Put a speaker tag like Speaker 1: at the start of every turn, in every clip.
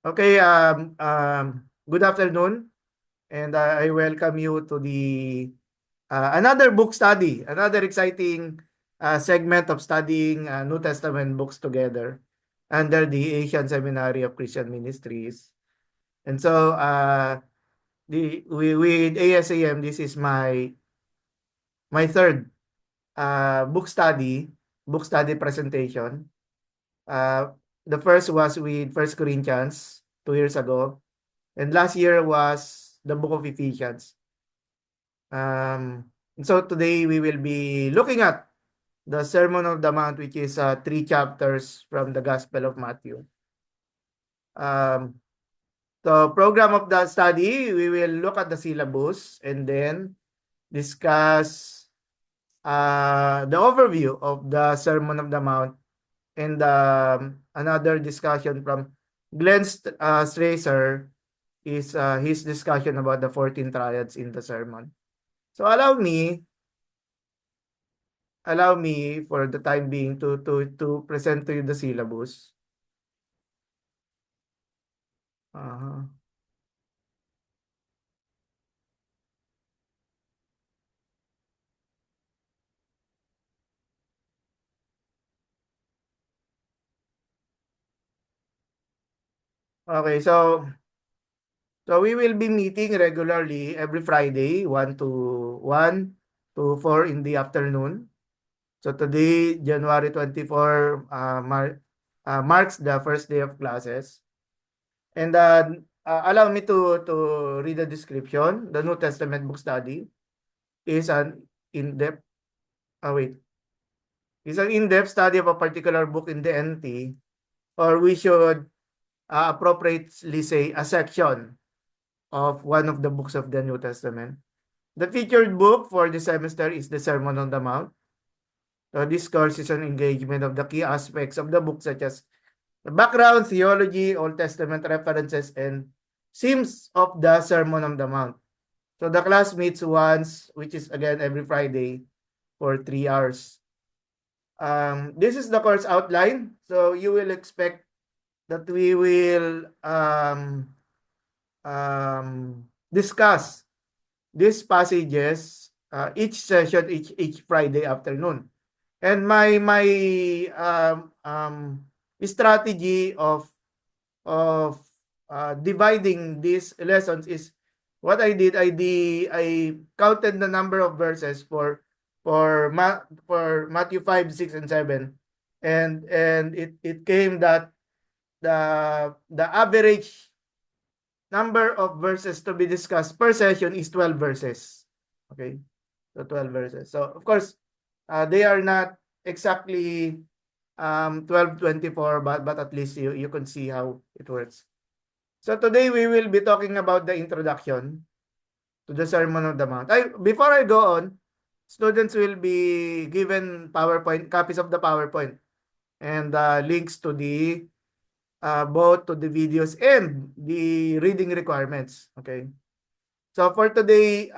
Speaker 1: Okay, good afternoon, and I welcome you to the another book study, another exciting segment of studying New Testament books together under the Asian Seminary of Christian Ministries. And so, with ASAM, this is my third book study presentation. The first was with First Corinthians 2 years ago. And last year was the book of Ephesians. And so today we will be looking at the Sermon on the Mount, which is 3 chapters from the Gospel of Matthew. The program of the study, we will look at the syllabus and then discuss the overview of the Sermon of the Mount and another discussion from Glenn Straser is his discussion about the 14 triads in the sermon. So allow me for the time being to present to you the syllabus. Uh, okay, so we will be meeting regularly every Friday, 1 to 4 in the afternoon. So today, January 24, marks the first day of classes. And allow me to read the description. The New Testament book study is an in-depth, wait, is an in-depth study of a particular book in the NT, or we should appropriately say a section of one of the books of the New Testament. The featured book for the semester is the Sermon on the Mount. So this course is an engagement of the key aspects of the book, such as the background, theology, Old Testament references, and themes of the Sermon on the Mount. So the class meets once, which is again every Friday for 3 hours. This is the course outline. So you will expect that we will discuss these passages each session, each Friday afternoon. And my strategy of dividing these lessons is what I did. I counted the number of verses for Matthew 5, 6, and 7, and it came that the average number of verses to be discussed per session is 12 verses. Okay, so 12 verses. So of course, they are not exactly 12, 24, but at least you can see how it works. So today we will be talking about the introduction to the Sermon on the Mount. Before I go on, students will be given PowerPoint copies of the PowerPoint and links to the both to the videos and the reading requirements. Okay. So for today,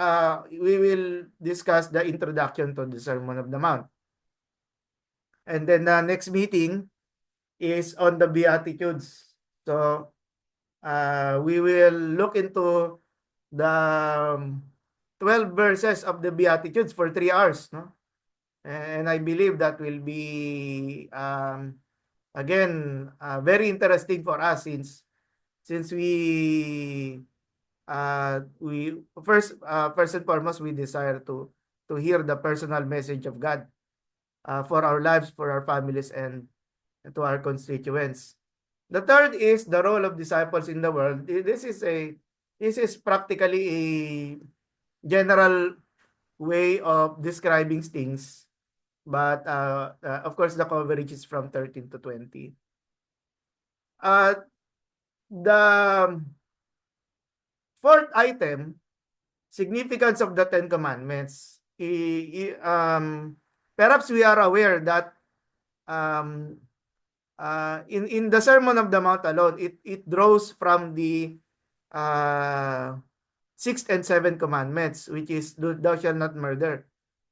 Speaker 1: we will discuss the introduction to the Sermon of the Mount. And then the next meeting is on the Beatitudes. So we will look into the 12 verses of the Beatitudes for 3 hours. No? And I believe that will be, again, very interesting for us since we first and foremost, we desire to hear the personal message of God for our lives, for our families, and to our constituents. The third is the role of disciples in the world. This is practically a general way of describing things, but of course the coverage is from 13 to 20. Uh, the fourth item, significance of the Ten Commandments. Perhaps we are aware that um, in the Sermon of the Mount alone, it draws from the uh, sixth and seventh commandments, which is thou shalt not murder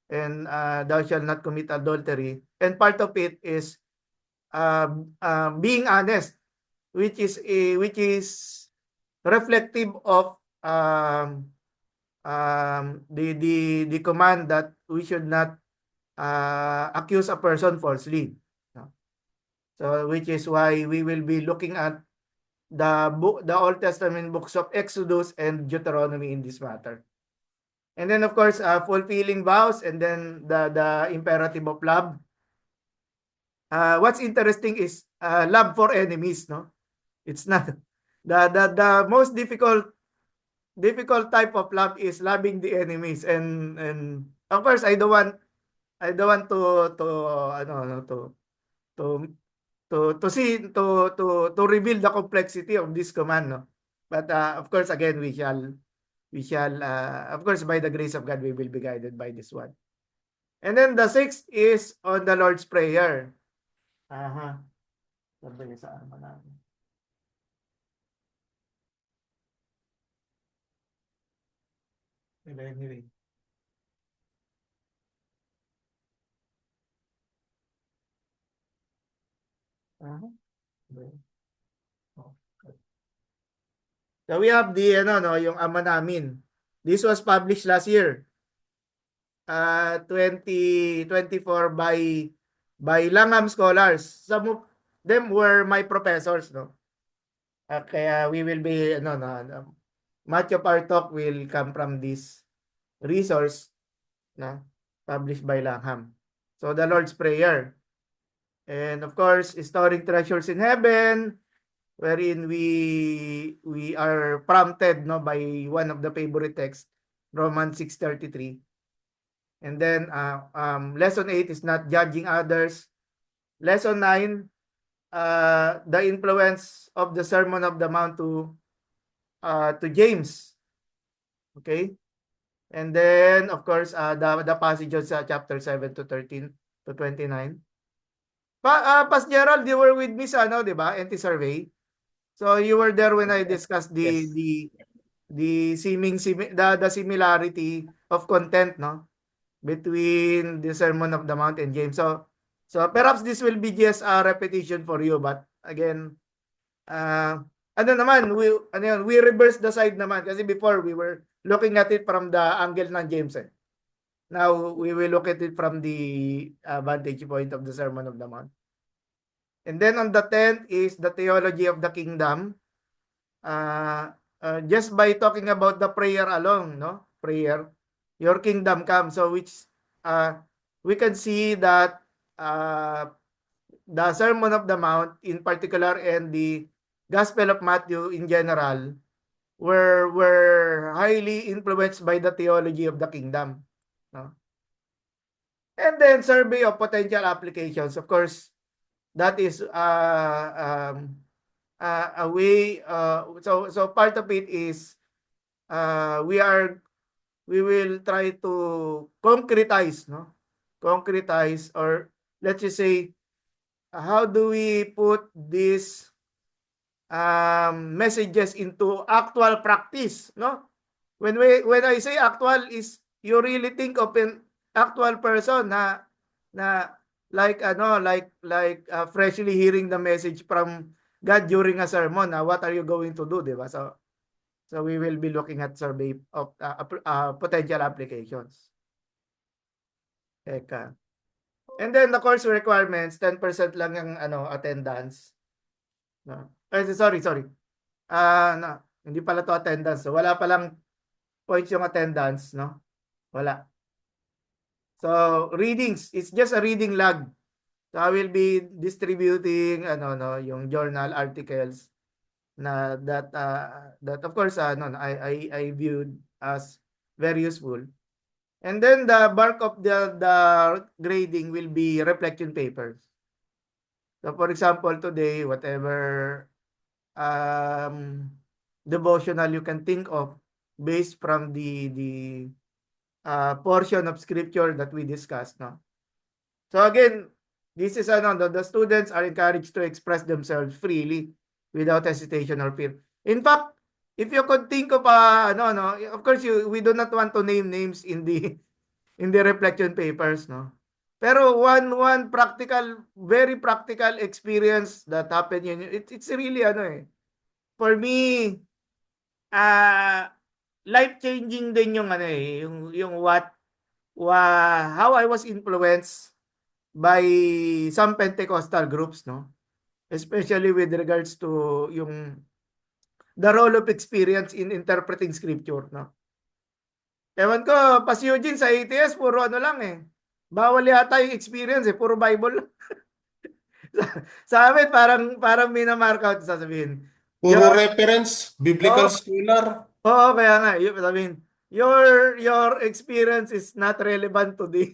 Speaker 1: and thou shalt not commit adultery. And part of it is being honest which is reflective of the command that we should not accuse a person falsely. No? So which is why we will be looking at the Old Testament books of Exodus and Deuteronomy in this matter. And then of course fulfilling vows, and then the imperative of love. What's interesting is love for enemies, no? It's not the most difficult type of love is loving the enemies, and of course I don't want to to see to reveal the complexity of this command, no. But of course again we shall of course by the grace of God we will be guided by this one. And then the sixth is on the Lord's Prayer. Aha. Sabi niya saan ba namin? Anyway. Aha. Oh. So we have the yung Ama Namin. This was published last year. 2024 by Langham scholars. Some of them were my professors, no. Kaya we will be much of our talk will come from this resource na published by Langham. So the Lord's Prayer. And of course, storing treasures in heaven, wherein we are prompted by one of the favorite texts, Romans 6:33. And then lesson 8 is not judging others. Lesson 9, the influence of the Sermon of the Mount to James. Okay? And then of course the passages sa chapter 7 to 13 to 29. Pas Gerald, you were with me sa di ba? NT survey. So you were there when I discussed
Speaker 2: Yes.
Speaker 1: the similarity of content, no, between the Sermon of the Mount and James. So perhaps this will be just a repetition for you, but again, we reverse the side naman kasi before we were looking at it from the angle ng James. Now we will look at it from the vantage point of the Sermon of the Mount. And then on the 10th is the theology of the kingdom. Just by talking about the prayer alone, no? Prayer, your kingdom come. So which we can see that the Sermon of the Mount in particular and the Gospel of Matthew in general were highly influenced by the theology of the kingdom, no? And then survey of potential applications. Of course, that is a way. So part of it is we will try to concretize, no? Concretize, or let's just say, how do we put these messages into actual practice, no? When I say actual is you really think of an actual person na like freshly hearing the message from God during a sermon. What are you going to do, di ba? So we will be looking at survey of potential applications. Eka. And then the course requirements, 10% lang yung attendance. No. Sorry. Hindi pala to attendance. So, wala palang points yung attendance, no? Wala. So, readings, it's just a reading log. So, I will be distributing yung journal articles na that of course I viewed as very useful. And then the bulk of the grading will be reflection papers. So for example, today, whatever devotional you can think of based from the portion of scripture that we discussed, no? So again, this is the students are encouraged to express themselves freely without hesitation or fear. In fact, if you could think of of course we do not want to name names in the reflection papers, no? Pero one practical, very practical experience that happened yun. It's really ano eh. For me, ah life-changing din yung ano eh, yung how I was influenced by some Pentecostal groups, no? Especially with regards to yung the role of experience in interpreting scripture, no? Ewan ko, Pas Eugene sa ATS, puro ano lang eh. Bawal yata yung experience eh, puro Bible. Sa amin, parang minamark out, sasabihin.
Speaker 2: Puro
Speaker 1: Your,
Speaker 2: reference, biblical
Speaker 1: oo,
Speaker 2: scholar.
Speaker 1: oo, kaya nga, yun, sabihin, your experience is not relevant to the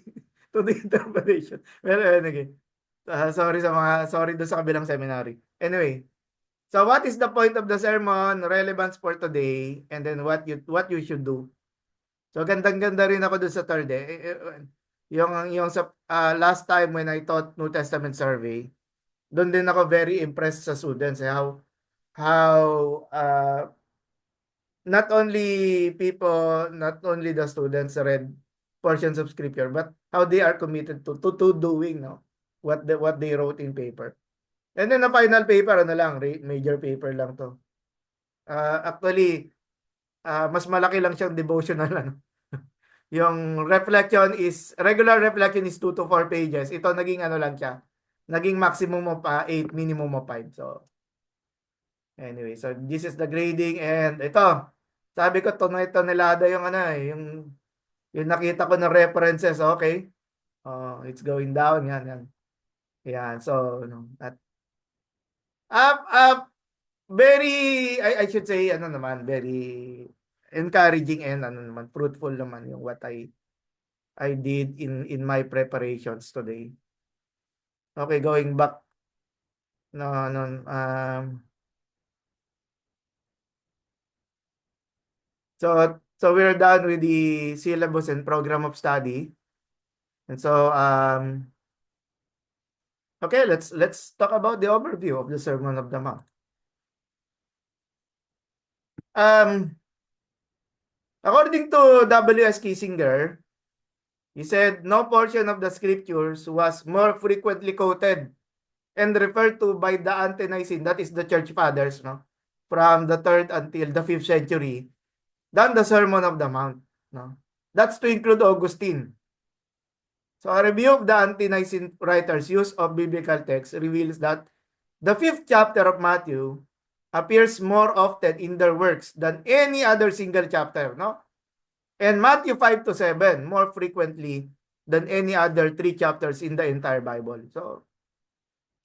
Speaker 1: to the interpretation. Pero anyway, sorry doon sa kabilang seminary. Anyway, so what is the point of the sermon, relevance for today, and then what you should do. So gandang-ganda rin ako dun sa third yung sa last time when I taught New Testament survey, doon din ako very impressed sa students how not only the students read portions of scripture, but how they are committed to doing, no, what they wrote in paper. And then the final paper, ano lang, major paper lang to. Actually, mas malaki lang siyang devotional, ano. Yung regular reflection is 2 to 4 pages. Ito naging ano lang siya. Naging maximum of 8, minimum of 5. So, anyway, so this is the grading and ito. Sabi ko tonelada yung ano eh, yung nakita ko na references, okay? Oh, it's going down yan, yan. Yan, so no, up up very I should say ano naman, very encouraging and ano naman, fruitful naman yung what I did in my preparations today. Okay, going back no no so we're done with the syllabus and program of study. And so okay, let's talk about the overview of the Sermon of the Mount. Um According to W.S. Kissinger, he said no portion of the scriptures was more frequently quoted and referred to by the Ante-Nicene, that is the Church Fathers, no, from the 3rd until the 5th century, than the Sermon of the Mount. No? That's to include Augustine. So a review of the Ante-Nicene writers' use of biblical text reveals that the 5th chapter of Matthew appears more often in their works than any other single chapter, no? And Matthew 5 to 7 more frequently than any other 3 chapters in the entire Bible. So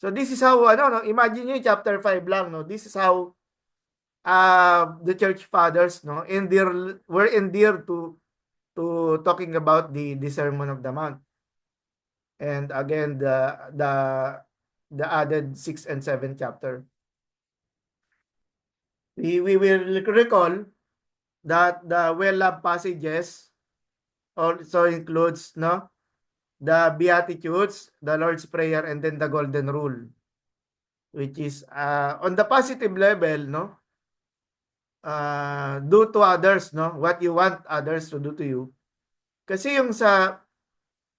Speaker 1: this is how no, imagine niyo chapter 5 lang, no. This is how the church fathers, no, were endeared to talking about the Sermon of the Mount. And again the added 6 and 7 chapter. We will recall that the well-loved passages also includes, no, the Beatitudes, the Lord's Prayer, and then the Golden Rule, which is on the positive level, no, do to others, no, what you want others to do to you. Kasi yung sa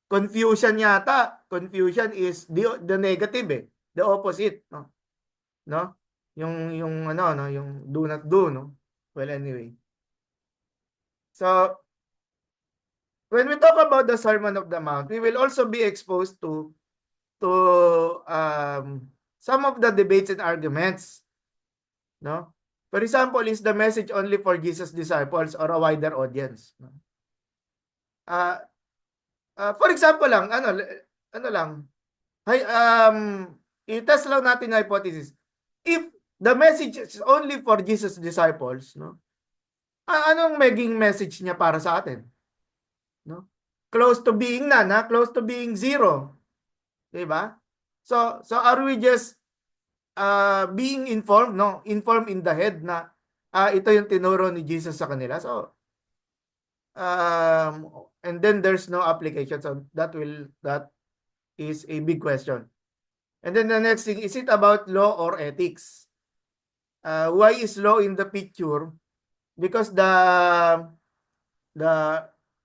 Speaker 1: confusion yata, confusion is the negative eh, the opposite, no, no, yung ano, no, yung do not do, no. Well, anyway, so when we talk about the Sermon of the Mount, we will also be exposed to some of the debates and arguments, no? For example, is the message only for Jesus' disciples or a wider audience? No? Uh, for example lang, ano lang, i-test lang natin yung hypothesis. If the message is only for Jesus' disciples, no? Anong maging message niya para sa atin? No? Close to being none, ha? Close to being zero. Diba? So are we just being informed, no? Informed in the head na ito yung tinuro ni Jesus sa kanila. So and then there's no application. So that is a big question. And then the next thing, is it about law or ethics? Why is law in the picture? Because the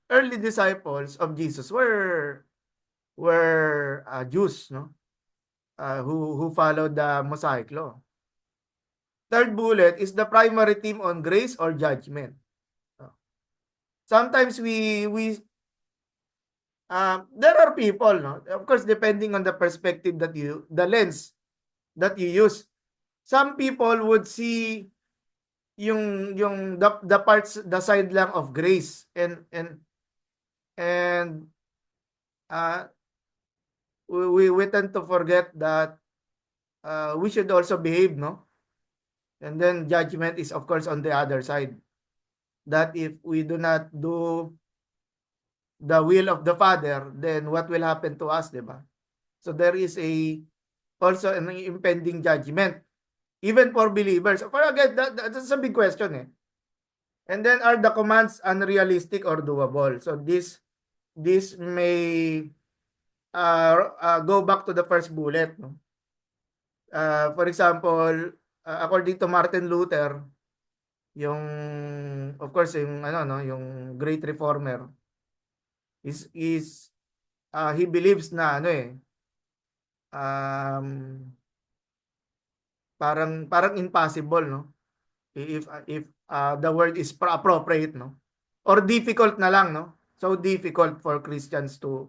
Speaker 1: early disciples of Jesus were Jews, no? Who followed the Mosaic law. Third bullet is the primary theme on grace or judgment. Sometimes there are people, no? Of course, depending on the perspective the lens that you use. Some people would see the parts, the side lang of grace, and uh, we tend to forget that we should also behave, no? And then judgment is of course on the other side. That if we do not do the will of the Father, then what will happen to us, di ba? So there is also an impending judgment, even for believers. For again, that's a big question, eh. And then are the commands unrealistic or doable? So this may go back to the first bullet, no? For example, according to Martin Luther, yung of course yung ano no, yung great reformer is he believes na ano eh um, parang impossible, no, if the word is appropriate, no, or difficult na lang, no, so difficult for Christians to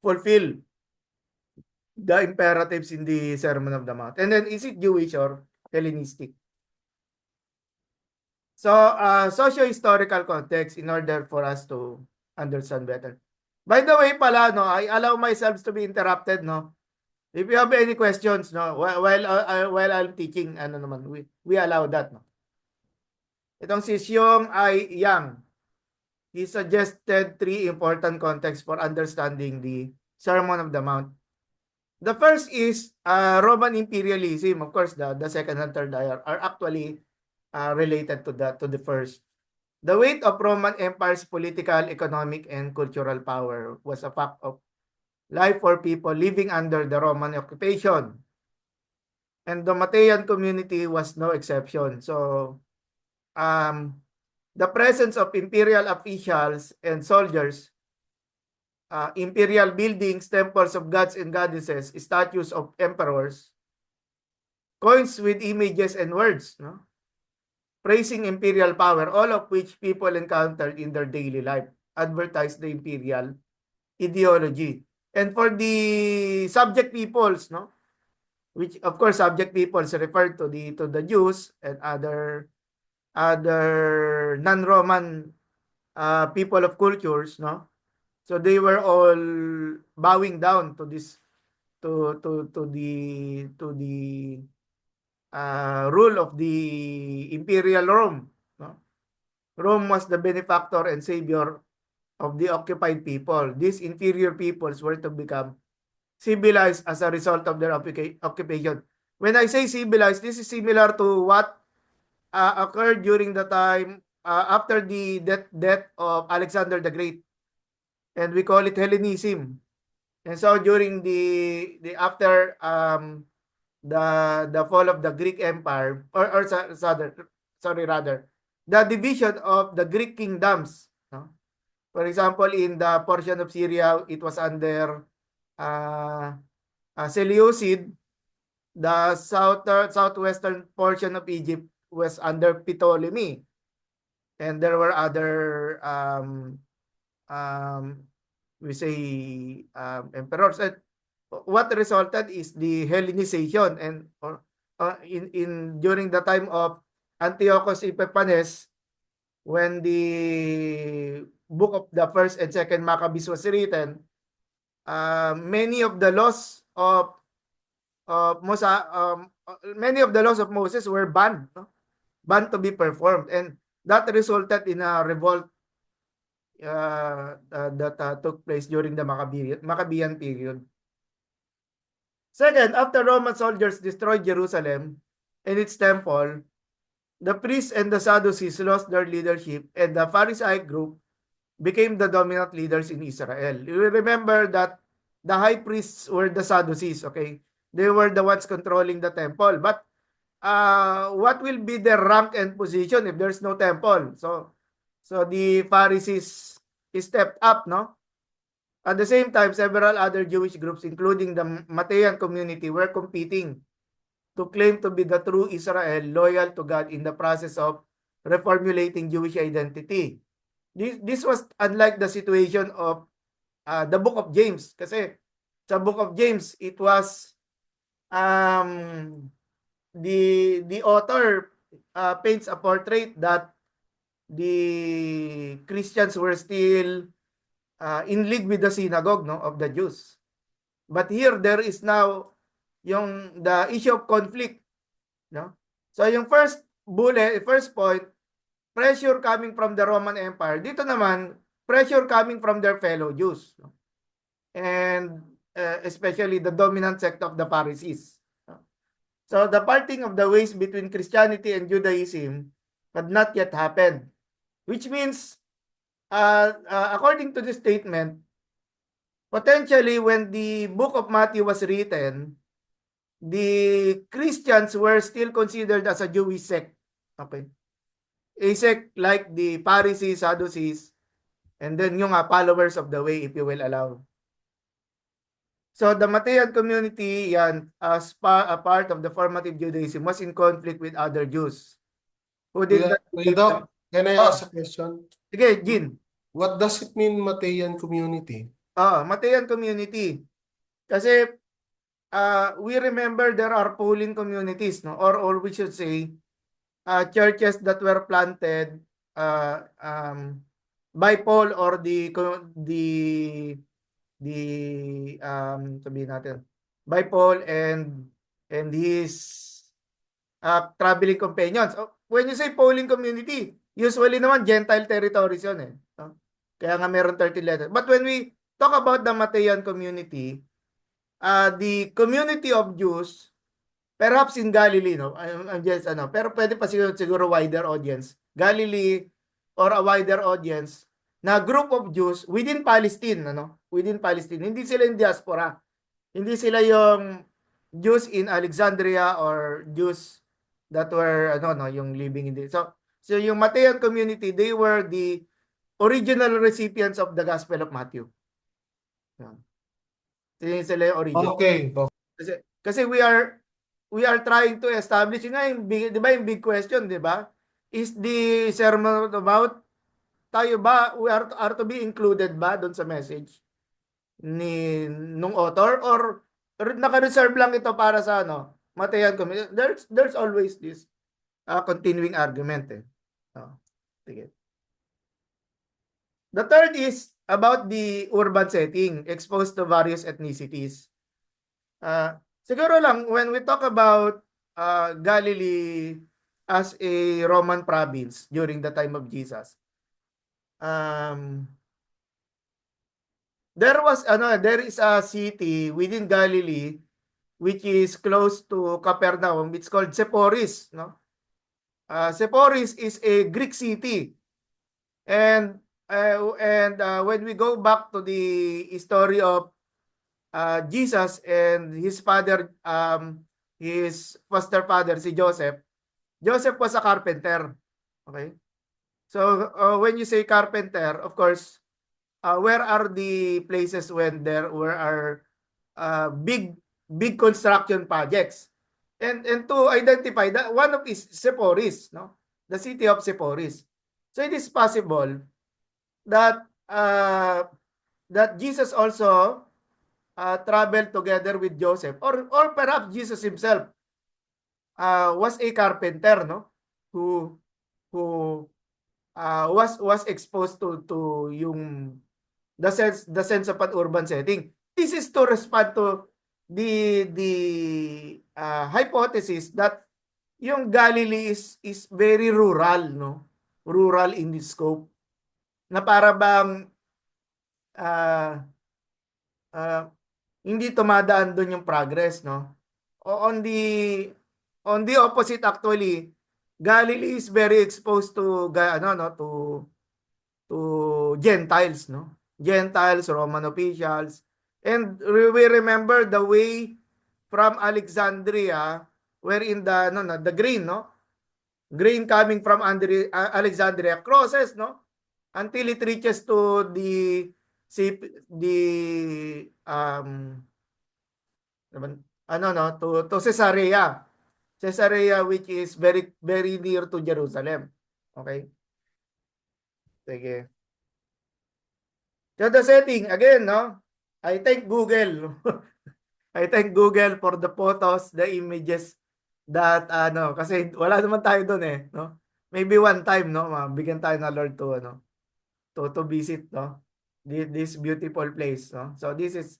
Speaker 1: fulfill the imperatives in the Sermon of the Mount. And then is it Jewish or Hellenistic? So, socio-historical context in order for us to understand better. By the way pala, no, I allow myself to be interrupted, no. If you have any questions, no, while I'm teaching, ano naman, we allow that, no. Itong si Xiong Ai Yang, he suggested 3 important contexts for understanding the Sermon of the Mount. The first is Roman imperialism. Of course, the second and third are actually related to the first. The weight of Roman Empire's political, economic, and cultural power was a fact of life for people living under the Roman occupation. And the Mattean community was no exception. So, the presence of imperial officials and soldiers, imperial buildings, temples of gods and goddesses, statues of emperors, coins with images and words, no, praising imperial power, all of which people encountered in their daily life, advertised the imperial ideology. And for the subject peoples, no, which of course subject peoples referred to the Jews and other non-Roman people of cultures, no. So they were all bowing down to this to the rule of the imperial Rome, no? Rome was the benefactor and savior of the occupied people. These inferior peoples were to become civilized as a result of their occupation. When I say civilized, this is similar to what occurred during the time after the death of Alexander the Great, and we call it Hellenism. And so during the after the fall of the Greek Empire, or rather the division of the Greek kingdoms, no? For example, in the portion of Syria, it was under Seleucid. The southwestern portion of Egypt was under Ptolemy, and there were other we say emperors. And what resulted is the Hellenization, and in during the time of Antiochus Epiphanes, when the book of the first and second Maccabees was written, many of the laws of many of the laws of Moses were banned, no? Banned to be performed, and that resulted in a revolt that took place during the Maccabean period. Second, after Roman soldiers destroyed Jerusalem and its temple, the priests and the Sadducees lost their leadership, and the Pharisaic group became the dominant leaders in Israel. You remember that the high priests were the Sadducees, okay? They were the ones controlling the temple. But what will be their rank and position if there's no temple? So the Pharisees stepped up, no? At the same time, several other Jewish groups, including the Mattean community, were competing to claim to be the true Israel, loyal to God in the process of reformulating Jewish identity. This was unlike the situation of the Book of James. Kasi sa Book of James, it was the author paints a portrait that the Christians were still in league with the synagogue, no, of the Jews. But here there is now the issue of conflict, no? So yung first point, pressure coming from the Roman Empire. Dito naman, pressure coming from their fellow Jews, no? And especially the dominant sect of the Pharisees. No? So the parting of the ways between Christianity and Judaism had not yet happened, which means according to this statement, potentially when the book of Matthew was written, the Christians were still considered as a Jewish sect. Okay. A sect like the Pharisees, Sadducees, and then yung followers of the way, if you will allow. So the Mattean community, yan, as a part of the formative Judaism, was in conflict with other Jews who did not
Speaker 2: Kuya
Speaker 1: believe
Speaker 2: Doc, can I
Speaker 1: Oh,
Speaker 2: ask a question?
Speaker 1: sige, Jin.
Speaker 2: What does it mean, Mattean community?
Speaker 1: Mattean community. Kasi we remember there are polling communities, no? Or we should say churches that were planted by Paul or sabihin natin, by Paul and his traveling companions. When you say polling community, usually naman Gentile territories yun eh. No? Kaya nga meron 30 letters. But when we talk about the Mattean community, the community of Jews, perhaps in Galilee, no? I'm just, pero pwede pa siguro wider audience. Galilee or a wider audience na group of Jews within Palestine, Within Palestine. Hindi sila in diaspora. Hindi sila yung Jews in Alexandria or Jews that were, yung living in the... So yung Mattean community, they were the original recipients of the Gospel of Matthew. Sila yung original.
Speaker 2: Okay.
Speaker 1: Kasi we are trying to establish yung big, 'di ba, yung big question, 'di ba? Is the Sermon about tayo ba we are to be included ba doon sa message nung author or naka-reserve lang ito para sa Mattean community? There's always this continuing argument eh. Sige. The third is about the urban setting exposed to various ethnicities. Siguro lang, when we talk about Galilee as a Roman province during the time of Jesus, there is a city within Galilee which is close to Capernaum. It's called Sepphoris, no? Sepphoris is a Greek city, and when we go back to the story of Jesus and his father, his foster father, si Joseph. Joseph was a carpenter. Okay? So, when you say carpenter, of course, where are the places when there are big construction projects? And to identify that, one of is Sepphoris, no? The city of Sepphoris. So it is possible that that Jesus also traveled together with Joseph, or perhaps Jesus himself was a carpenter, no? Who was exposed to yung the sense of an urban setting. This is to respond to the hypothesis that yung Galilee is very rural, no? Rural in its scope. Na para bang hindi tumadaan doon yung progress, no? On the opposite, actually, Galilee is very exposed to to Gentiles, no? Gentiles, Roman officials. And we remember the way from Alexandria, wherein the grain, no? Grain coming from Alexandria crosses, no? Until it reaches to the si the ano no to Caesarea. Caesarea, which is very very near to Jerusalem. Okay? Sige. So the setting again, no? I thank Google. I thank Google for the photos, the images that ano kasi wala naman tayo doon eh, no? Maybe one time, no, mabigyan tayo ng Lord to ano, to visit, no? This beautiful place, no? So this is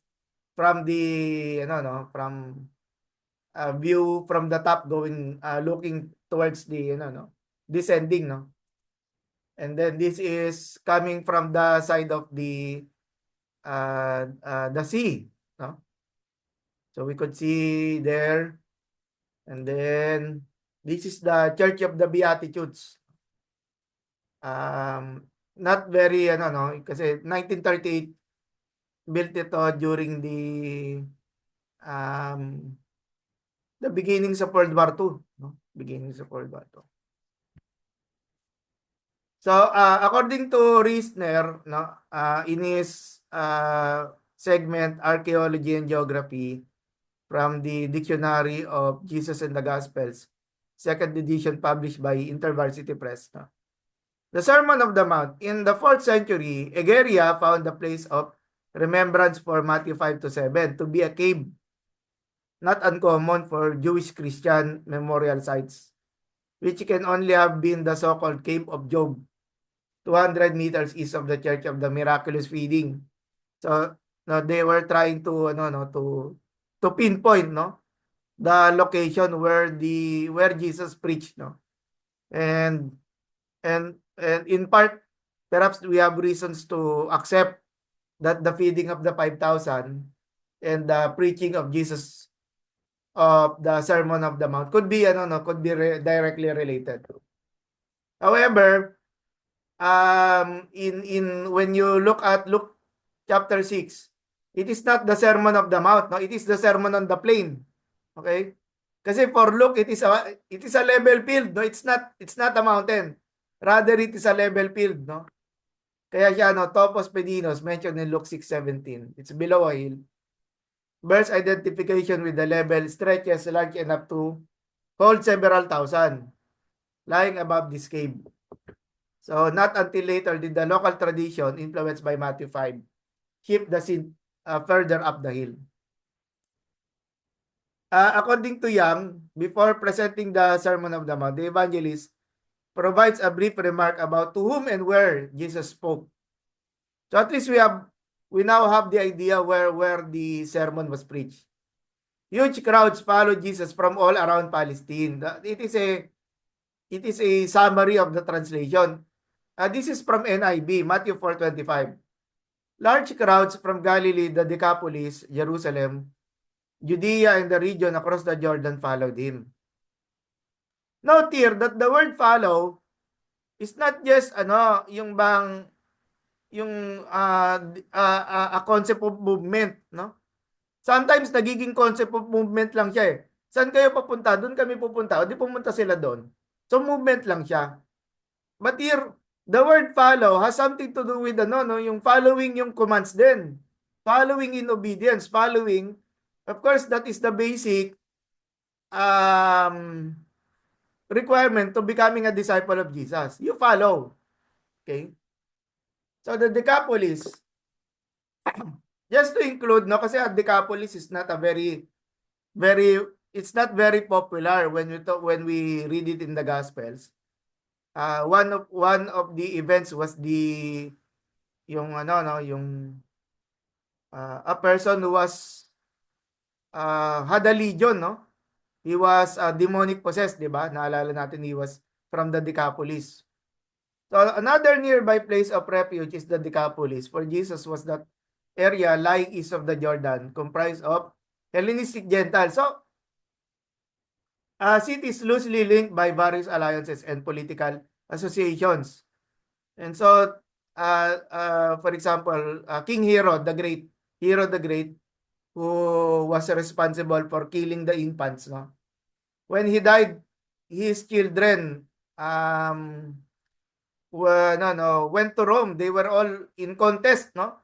Speaker 1: from the ano no, from view from the top going looking towards the ano no, descending, no? And then this is coming from the side of the sea, no? So we could see there. And then this is the Church of the Beatitudes. Not very ano no kasi 1938 built ito during um, the beginnings of World War II, no? Beginnings of World War II. So according to Riesner, no, in his segment Archaeology and Geography from the Dictionary of Jesus and the Gospels, second edition published by InterVarsity Press, no? The Sermon of the Mount. In the 4th century, Egeria found the place of remembrance for Matthew 5 to 7 to be a cave, not uncommon for Jewish Christian memorial sites, which can only have been the so-called Cave of Job, 200 meters east of the Church of the Miraculous Feeding. So, no, they were trying to to pinpoint, no, the location where Jesus preached, no. And in part, perhaps we have reasons to accept that the feeding of the 5,000 and the preaching of Jesus of the Sermon of the Mount could be directly related. However, in when you look at Luke chapter 6, it is not the Sermon of the Mount, no, it is the Sermon on the Plain. Okay? Kasi for Luke, it is a level field, no, it's not a mountain. Rather, it is a level field, no? Kaya siya, no, Topos Pedinos, mentioned in Luke 6:17. It's below a hill. Verse identification with the level stretches large enough to hold several thousand, lying above this cave. So, not until later did the local tradition, influenced by Matthew 5, shift the scene further up the hill. According to Young, before presenting the Sermon of the Mount, the evangelist provides a brief remark about to whom and where Jesus spoke. So at least we now have the idea where the sermon was preached. Huge crowds followed Jesus from all around Palestine. It is a summary of the translation. This is from NIV, Matthew 4:25. Large crowds from Galilee, the Decapolis, Jerusalem, Judea, and the region across the Jordan followed him. Note here that the word follow is not just yung a concept of movement, no? Sometimes nagiging concept of movement lang siya eh. Saan kayo papunta? Doon kami pupunta. O di pumunta sila doon. So movement lang siya. But here, the word follow has something to do with yung following yung commands din. Following in obedience, following. Of course, that is the basic requirement to becoming a disciple of Jesus. You follow. Okay? So the Decapolis, just to include, no, kasi a Decapolis is not a it's not very popular when we read it in the Gospels. One of the events was yung a person who was had a legion, no? He was demonic possessed, di ba? Naalala natin, he was from the Decapolis. So another nearby place of refuge is the Decapolis, for Jesus was that area lying east of the Jordan, comprised of Hellenistic Gentiles. So cities loosely linked by various alliances and political associations. And so, for example, King Herod the Great, who was responsible for killing the infants, no? When he died, his children went to Rome. They were all in contest, no?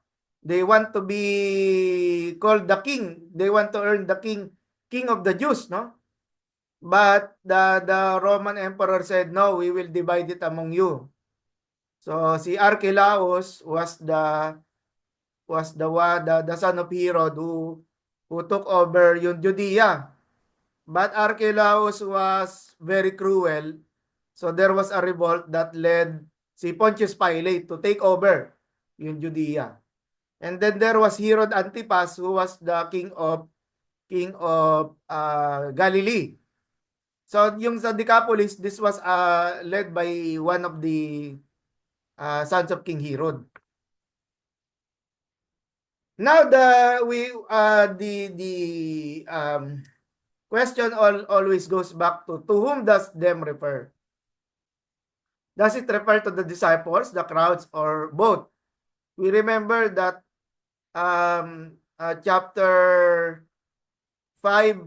Speaker 1: They want to be called the king. They want to earn the king of the Jews, no? But the Roman emperor said, no, we will divide it among you. So si Archelaus was the son of Herod who took over yung Judea. But Archelaus was very cruel. So there was a revolt that led si Pontius Pilate to take over yung Judea. And then there was Herod Antipas who was the king of Galilee. So yung sa Decapolis, this was led by one of the sons of King Herod. Now the question always goes back to whom does them refer? Does it refer to the disciples, the crowds, or both? We remember that chapter 5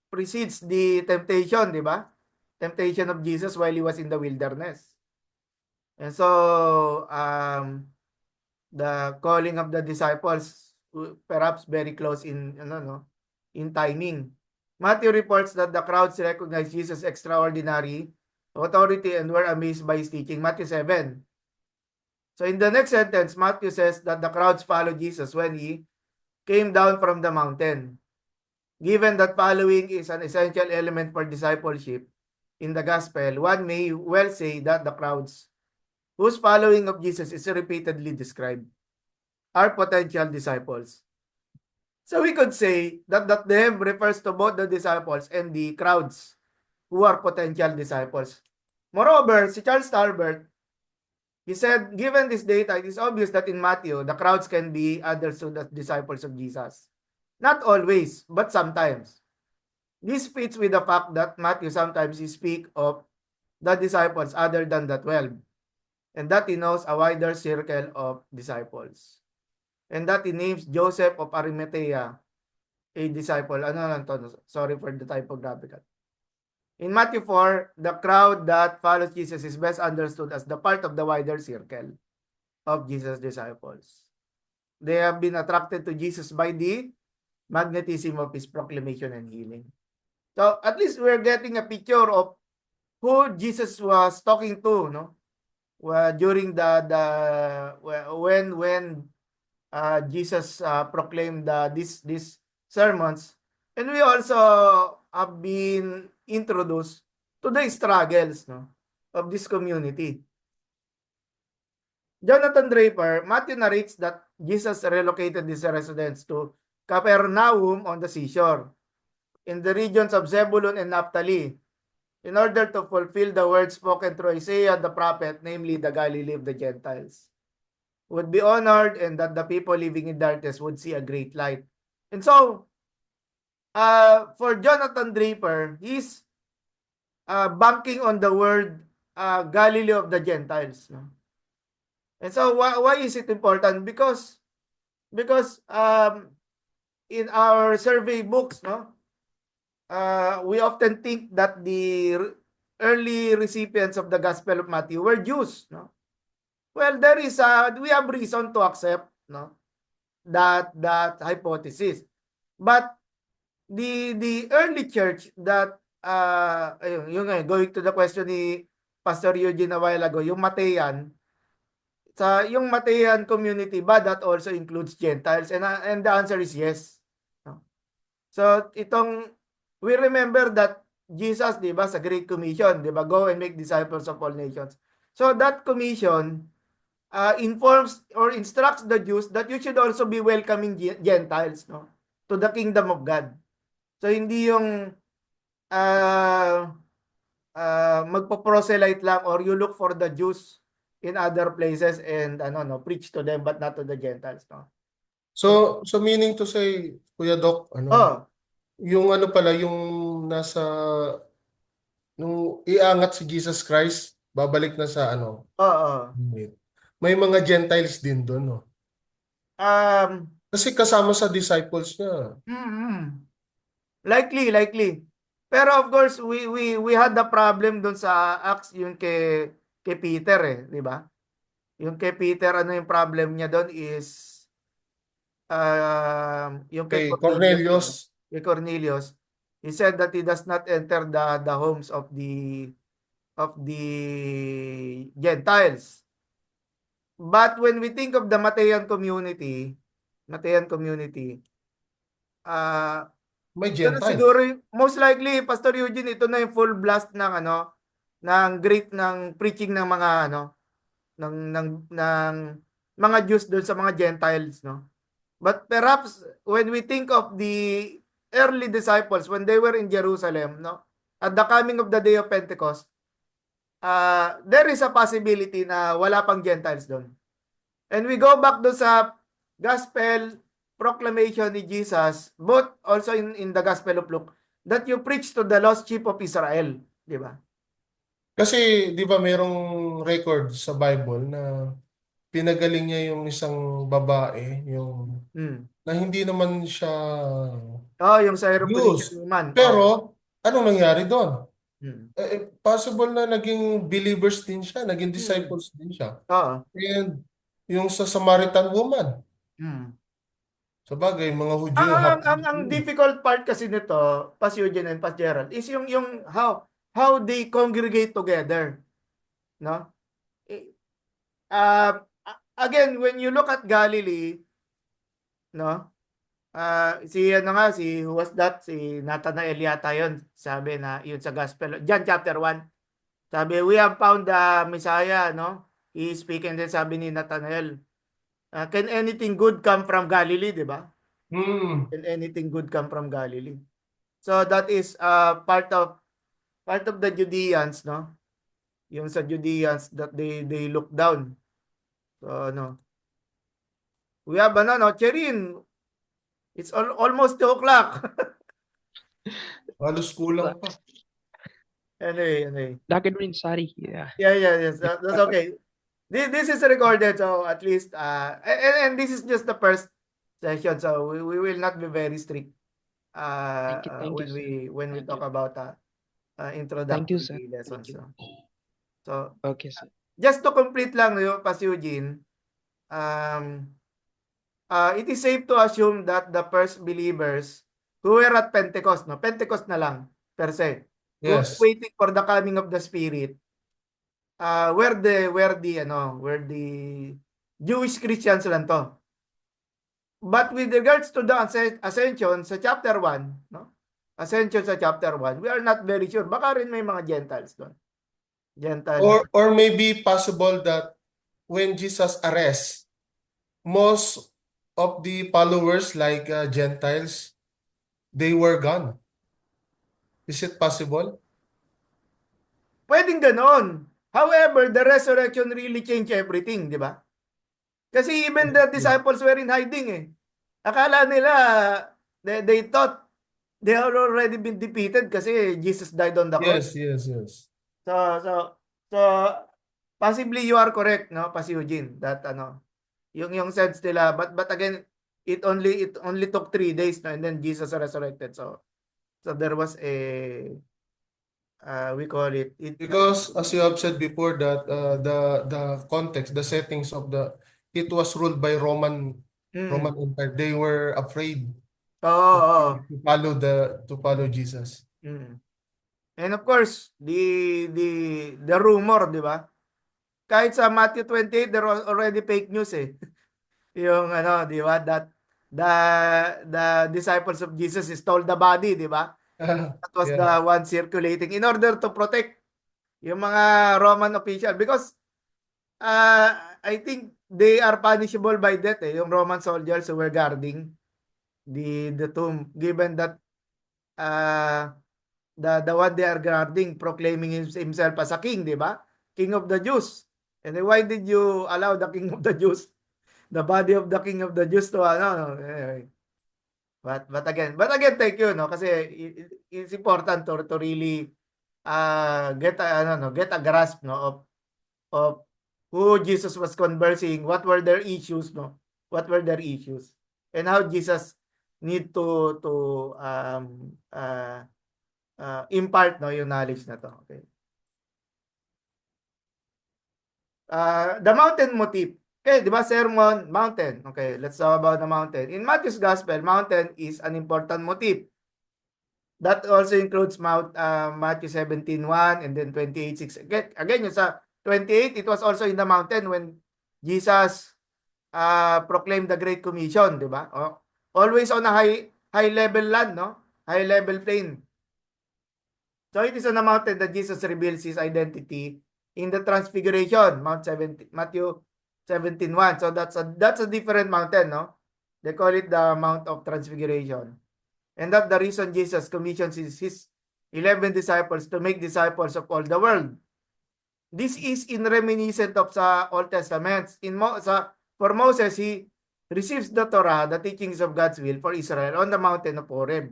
Speaker 1: precedes the temptation, di ba? Temptation of Jesus while he was in the wilderness. And so the calling of the disciples perhaps very close in in timing. Matthew reports that the crowds recognized Jesus' extraordinary authority and were amazed by his teaching. Matthew 7. So in the next sentence, Matthew says that the crowds followed Jesus when he came down from the mountain. Given that following is an essential element for discipleship in the gospel, one may well say that the crowds whose following of Jesus is repeatedly described are potential disciples. So we could say that them refers to both the disciples and the crowds who are potential disciples. Moreover, si Charles Tarbert, he said, given this data, it is obvious that in Matthew, the crowds can be understood as disciples of Jesus. Not always, but sometimes. This fits with the fact that Matthew sometimes speak of the disciples other than the 12, and that he knows a wider circle of disciples. And that he names Joseph of Arimathea a disciple. Ano lang to? Sorry for the typographical. In Matthew 4, the crowd that follows Jesus is best understood as the part of the wider circle of Jesus' disciples. They have been attracted to Jesus by the magnetism of his proclamation and healing. So at least we're getting a picture of who Jesus was talking to, no? During when Jesus proclaimed these sermons, and we also have been introduced to the struggles, no, of this community. Jonathan Draper, Matthew narrates that Jesus relocated his residence to Capernaum on the seashore, in the regions of Zebulun and Naphtali, in order to fulfill the words spoken through Isaiah the prophet, namely the Galilee of the Gentiles would be honored, and that the people living in darkness would see a great light. And so, for Jonathan Draper, he's banking on the word Galilee of the Gentiles. No? And so, why is it important? Because in our survey books, no, we often think that the early recipients of the Gospel of Matthew were Jews. No? Well, we have reason to accept, no, that hypothesis. But the early church that going to the question ni Pastor Eugene a while ago, yung Matean, yung Matean community ba that also includes Gentiles? And the answer is yes. No? So we remember that Jesus, 'di ba, sa Great Commission, 'di ba, go and make disciples of all nations. So that commission informs or instructs the Jews that you should also be welcoming Gentiles, no, to the kingdom of God. So hindi yung magpo-proselyte lang or you look for the Jews in other places and preach to them but not to the Gentiles, no.
Speaker 2: So meaning to say, Kuya Doc, yung pala, yung nasa, nung iangat si Jesus Christ, babalik na sa may mga Gentiles din doon, no? Kasi kasama sa disciples niya.
Speaker 1: Likely. Pero of course, we had the problem doon sa Acts, yung kay Peter, di ba? Yung kay Peter, yung problem niya doon is yung kay
Speaker 2: Kay
Speaker 1: Cornelius, di ba?
Speaker 2: Cornelius.
Speaker 1: Kay Cornelius, he said that he does not enter the homes of the Gentiles. But when we think of the Matean community, ah
Speaker 2: May
Speaker 1: ito na siguro
Speaker 2: Gentiles.
Speaker 1: most likely Pastor Eugene, ito na yung full blast ng ng preaching ng mga ng mga Jews doon sa mga Gentiles, no? But perhaps when we think of the early disciples when they were in Jerusalem, no? At the coming of the day of Pentecost, there is a possibility na wala pang Gentiles doon. And we go back doon sa gospel proclamation ni Jesus, both also in the Gospel of Luke, that you preach to the lost sheep of Israel, di ba?
Speaker 2: Kasi, di ba, mayroong record sa Bible na pinagaling niya yung isang babae, yung
Speaker 1: Hmm.
Speaker 2: na hindi naman siya
Speaker 1: Oh, yung sa Syrophoenician
Speaker 2: Jews.
Speaker 1: woman. Oh.
Speaker 2: Pero, anong nangyari doon?
Speaker 1: Hmm.
Speaker 2: Possible na naging believers din siya, naging
Speaker 1: Hmm.
Speaker 2: disciples din siya.
Speaker 1: Oo.
Speaker 2: And yung sa Samaritan woman,
Speaker 1: Hmm.
Speaker 2: sa bagay, mga
Speaker 1: Ang
Speaker 2: Hudyo,
Speaker 1: ang
Speaker 2: half
Speaker 1: ang, ang difficult part kasi nito, Pas Eugene and Pas Gerald, is yung how they congregate together, no? Eh, again, when you look at Galilee, no? Si ano nga, si who was that? Si Nathanael yata yun. Sabi na yun sa Gospel. John chapter 1. Sabi, we have found the Messiah, no? He is speaking din, sabi ni Nathanael. Can anything good come from Galilee, di ba?
Speaker 2: Hmm.
Speaker 1: Can anything good come from Galilee? So that is part of the Judeans, no? Yung sa Judeans that they look down. So ano, we have no, Cherin. It's almost 2 o'clock.
Speaker 2: Halos kulang pa.
Speaker 1: Anyway.
Speaker 3: Dagan rin, sorry. Yeah.
Speaker 1: Yes. That's okay. This is recorded, so at least and this is just the first session, so we will not be very strict
Speaker 3: Thank you,
Speaker 1: when
Speaker 3: sir.
Speaker 1: we
Speaker 3: Thank
Speaker 1: talk
Speaker 3: you.
Speaker 1: about
Speaker 3: Thank you, sir.
Speaker 1: introductory
Speaker 3: Thank
Speaker 1: lessons.
Speaker 3: you.
Speaker 1: So
Speaker 3: Okay, sir.
Speaker 1: just to complete lang yung Pas Eugene, um, it is safe to assume that the first believers who were at Pentecost, no, Pentecost na lang per se, who were
Speaker 2: Yes.
Speaker 1: waiting for the coming of the Spirit, where the Jewish Christians lang to. But with regards to the ascension sa chapter 1, no? Ascension sa chapter 1, we are not very sure. Baka rin may mga Gentiles doon. Gentile.
Speaker 2: Or maybe possible that when Jesus arrests, most of the followers like Gentiles, they were gone. Is it possible?
Speaker 1: Pwedeng ganon. However, the resurrection really changed everything, di ba? Kasi even the
Speaker 2: Yeah.
Speaker 1: disciples were in hiding eh. Akala nila, they thought they had already been defeated kasi Jesus died on the cross.
Speaker 2: Yes.
Speaker 1: So, so, so, possibly you are correct, no, Pas Eugene, that yung sense nila, but again, it only took 3 days, no, and then Jesus resurrected. So there was we call it.
Speaker 2: Because as you have said before that the context, the settings of it was ruled by Roman
Speaker 1: Mm.
Speaker 2: Empire. They were afraid
Speaker 1: Oo,
Speaker 2: to,
Speaker 1: oo.
Speaker 2: to follow Jesus.
Speaker 1: Mm. And of course, the rumor, di ba? Kahit sa Matthew 28, there was already fake news eh. Yung di ba, that the disciples of Jesus stole the body, di ba? That was the
Speaker 2: Yeah.
Speaker 1: one circulating in order to protect yung mga Roman official because I think they are punishable by death eh, yung Roman soldiers who were guarding the tomb, given that uh, the one they are guarding proclaiming himself as a king, di ba? King of the Jews. And then why did you allow the king of the Jews, the body of the king of the Jews to anyway. But again, thank you, no, kasi it's important to really get a grasp, no, of who Jesus was conversing, what were their issues, no, what were their issues, and how Jesus need to impart, no, yung knowledge na to. Okay. The mountain motif. Okay, di ba sermon, mountain. Okay, let's talk about the mountain. In Matthew's Gospel, mountain is an important motif. That also includes Matthew 17:1 and then 28:6. Again, yung sa 28, it was also in the mountain when Jesus proclaimed the Great Commission, di ba? Always on a high level land, no? High level plane. So it is on the mountain that Jesus reveals his identity in the Transfiguration, Matthew 17:1. So that's a different mountain, no? They call it the Mount of Transfiguration. And that's the reason Jesus commissions his 11 disciples to make disciples of all the world. This is in reminiscent of sa Old Testament. For Moses, he receives the Torah, the teachings of God's will for Israel on the mountain of Horeb.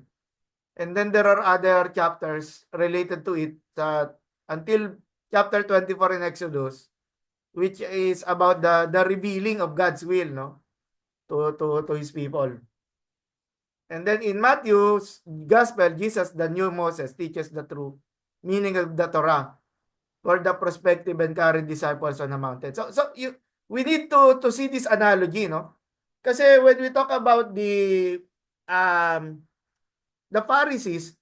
Speaker 1: And then there are other chapters related to it until chapter 24 in Exodus, which is about the revealing of God's will, no, to his people. And then in Matthew's Gospel, Jesus, the new Moses, teaches the true meaning of the Torah for the prospective and current disciples on the mountain. We need to see this analogy, no? Kasi when we talk about the Pharisees,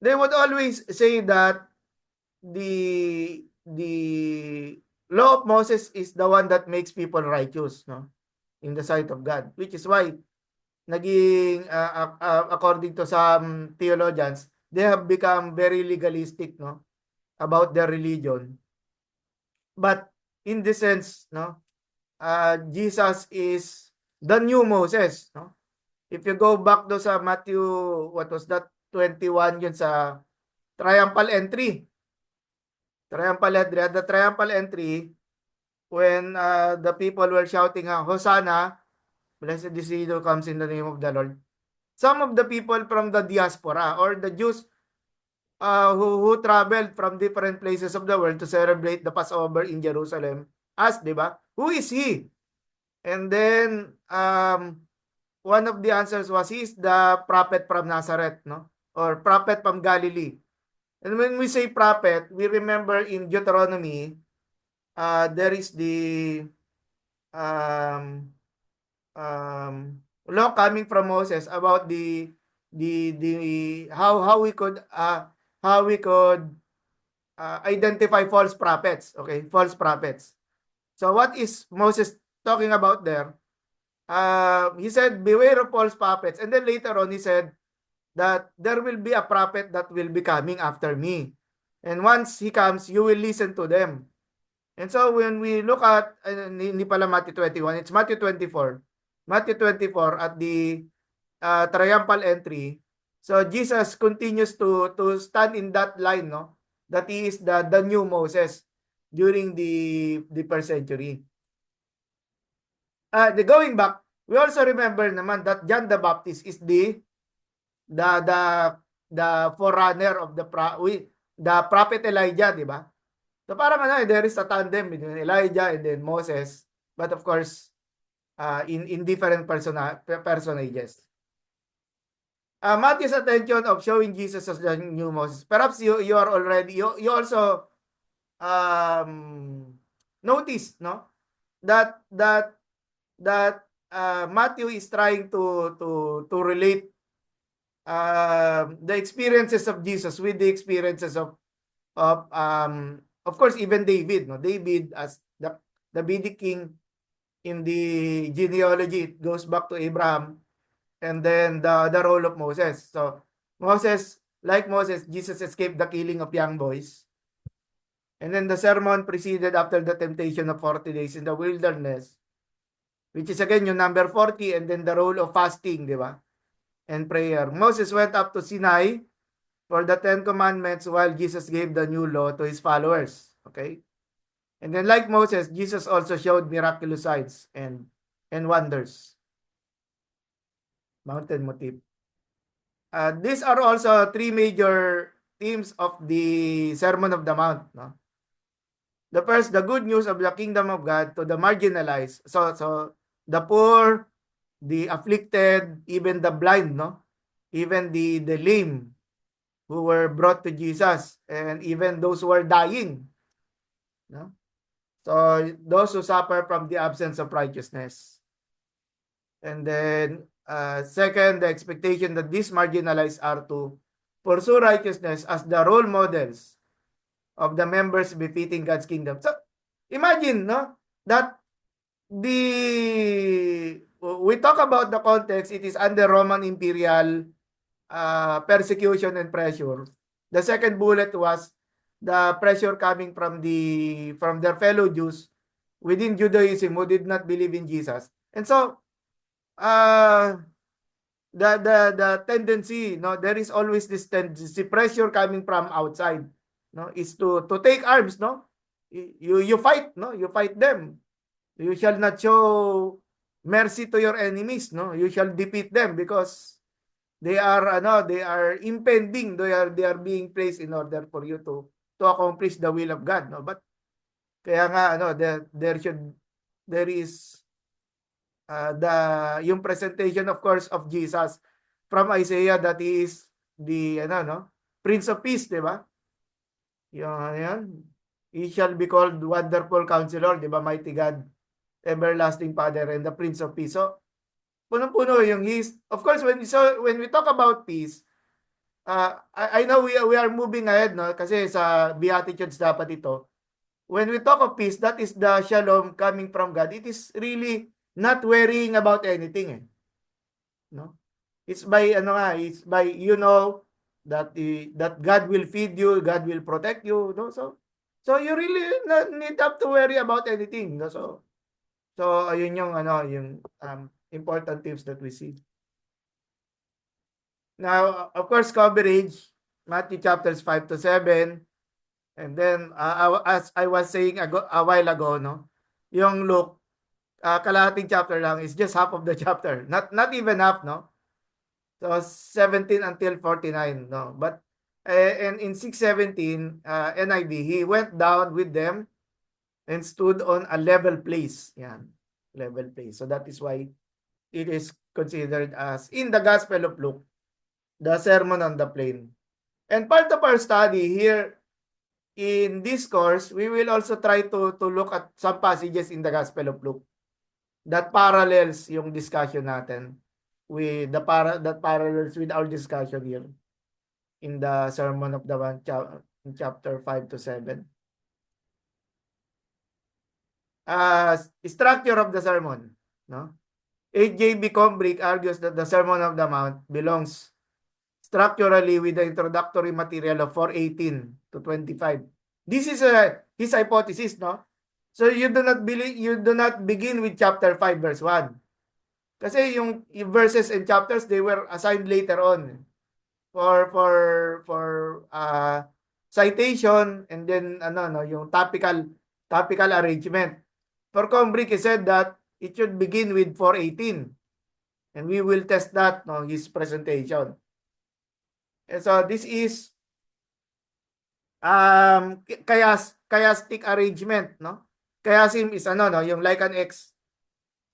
Speaker 1: they would always say that the law of Moses is the one that makes people righteous, no, in the sight of God, which is why naging according to some theologians, they have become very legalistic, no, about their religion. But in this sense, no, Jesus is the new Moses, no? If you go back do sa Matthew, what was that, 21, yun sa triumphal entry. The triumphal entry, when the people were shouting, Hosanna, blessed is he who comes in the name of the Lord. Some of the people from the diaspora or the Jews who traveled from different places of the world to celebrate the Passover in Jerusalem asked, di ba, who is he? And then one of the answers was, he is the prophet from Nazareth, no? Or prophet from Galilee. And when we say prophet, we remember in Deuteronomy, there is the law coming from Moses about the how we could identify false prophets. Okay, false prophets. So what is Moses talking about there? He said, beware of false prophets. And then later on, he said that there will be a prophet that will be coming after me. And once he comes, you will listen to them. And so when we look at, hindi pala Matthew 21, it's Matthew 24. Matthew 24 at the triumphal entry. So Jesus continues to stand in that line, no? That he is the new Moses during the first century. Going back, we also remember naman that John the Baptist is the forerunner of the prophet Elijah, di ba? So parang there is a tandem between Elijah and then Moses, but of course in different personages. Matthew's attention of showing Jesus as the new Moses. Perhaps you are already you also notice, no, that Matthew is trying to relate the experiences of Jesus with the experiences of course even David, no? David as the Davidic king in the genealogy, it goes back to Abraham, and then the role of Moses. So Moses, like Moses, Jesus escaped the killing of young boys. And then the sermon preceded after the temptation of 40 days in the wilderness, which is again yung number 40, and then the role of fasting, di ba? And prayer. Moses went up to Sinai for the 10 commandments while Jesus gave the new law to his followers. Okay? And then like Moses, Jesus also showed miraculous signs and wonders. Mountain motif. These are also three major themes of the Sermon of the Mount, no? The first, the good news of the kingdom of God to the marginalized. So the poor, the afflicted, even the blind, no? Even the lame who were brought to Jesus, and even those who are dying, no? So those who suffer from the absence of righteousness. And then second, the expectation that these marginalized are to pursue righteousness as the role models of the members befitting God's kingdom. So imagine, no, that we talk about the context, it is under Roman imperial persecution and pressure. The second bullet was the pressure coming from their fellow Jews within Judaism who did not believe in Jesus. And so the tendency, no, there is always this tendency, pressure coming from outside, no, is to take arms, no. You fight, no, you fight them. You shall not show mercy to your enemies, no. You shall defeat them because they are impending, they are being placed in order for you to accomplish the will of God, no. But kaya nga there is yung presentation, of course, of Jesus from Isaiah, that he is the Prince of Peace, di ba? Yan. He shall be called Wonderful Counselor, di ba? Mighty God, Everlasting Father, and the Prince of Peace. So punong-puno yung of course, when we talk about peace, I know we are moving ahead, no, kasi sa Beatitudes dapat ito. When we talk of peace, that is the shalom coming from God. It is really not worrying about anything, no. It's by that God will feed you, God will protect you, no. So you really need not to worry about anything, no. So ayun yung important tips that we see. Now, of course, coverage, Matthew chapters 5 to 7. And then, as I was saying a while ago, no, yung Luke, kalahating chapter lang, is just half of the chapter. Not even half, no? So, 17 until 49, no? But, and in 6:17, NIV, he went down with them and stood on a level place. Yan, level place. So, that is why it is considered as, in the Gospel of Luke, the Sermon on the Plain. And part of our study here in this course, we will also try to look at some passages in the Gospel of Luke that parallels yung discussion natin with that parallels with our discussion here in the Sermon of the Mount, chapter 5 to 7. Structure of the sermon, no? J.B. Combrick argues that the Sermon of the Mount belongs structurally with the introductory material of 4:18 to 25. This is his hypothesis, no? So you do not begin with chapter 5 verse 1. Kasi yung verses and chapters, they were assigned later on for citation, and then yung topical arrangement. For Combrick, he said that it should begin with 4:18. And we will test that, no, his presentation. And so this is chiastic arrangement, no? Chiasm is yung like an X.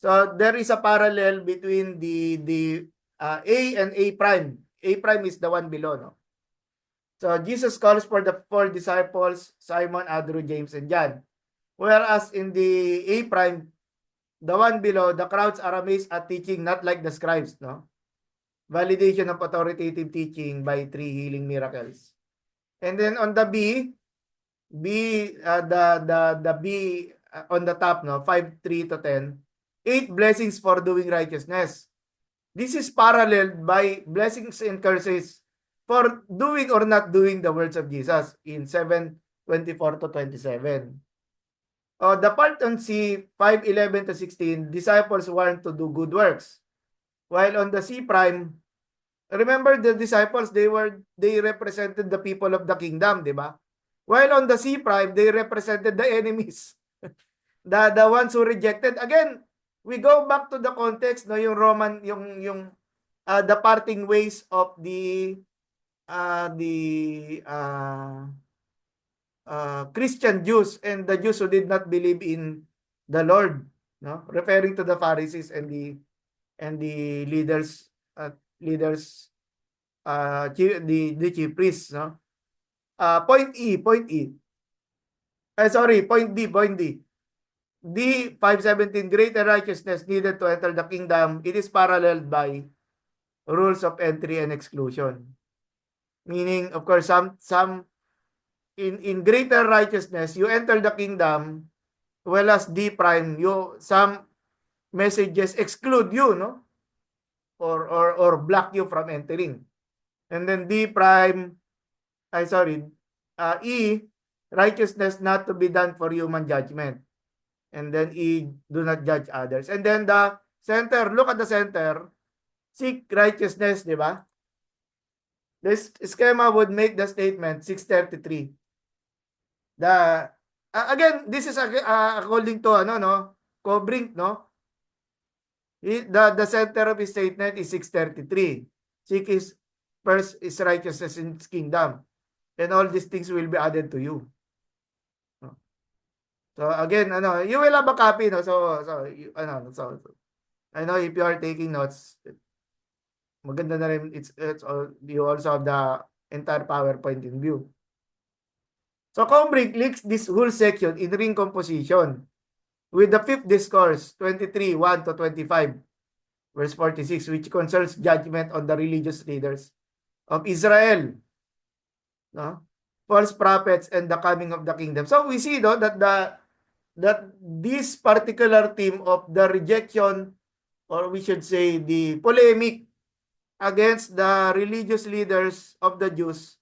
Speaker 1: So there is a parallel between the A and A prime. A prime is the one below, no? So Jesus calls for the 4 disciples, Simon, Andrew, James, and John. Whereas in the A prime, the one below, the crowds are amazed at teaching not like the scribes, no? Validation of authoritative teaching by 3 healing miracles. And then on the B, the B on the top, no, 5:3 to 10, 8 blessings for doing righteousness. This is paralleled by blessings and curses for doing or not doing the words of Jesus in 7:24 to 27. The part on C, 5:11 to 16, disciples warned to do good works. While on the C prime, remember the disciples, they represented the people of the kingdom, di ba? While on the C prime, they represented the enemies. the ones who rejected. Again, we go back to the context, no, yung Roman, yung the parting ways of the Christian Jews and the Jews who did not believe in the Lord, no, referring to the Pharisees and the leaders, the chief priests, no. Point D. the 517 greater righteousness needed to enter the kingdom, it is paralleled by rules of entry and exclusion. Meaning, of course, some in greater righteousness, you enter the kingdom, well as D prime, some messages exclude you, no? Or block you from entering. And then D prime, E, righteousness not to be done for human judgment. And then E, do not judge others. And then the center, look at the center, seek righteousness, di ba? This schema would make the statement 633. Again, this is according to Cobrink, no? The center of his statement is 633. Seek his first is righteousness in his kingdom, and all these things will be added to you. So again, you will have a copy, no? So I know if you are taking notes, maganda na rin, you also have the entire PowerPoint in view. So Cobrink links this whole section in ring composition with the fifth discourse, 23, 1 to 25, verse 46, which concerns judgment on the religious leaders of Israel, no? False prophets and the coming of the kingdom. So we see, no, that this particular theme of the rejection, or we should say the polemic against the religious leaders of the Jews,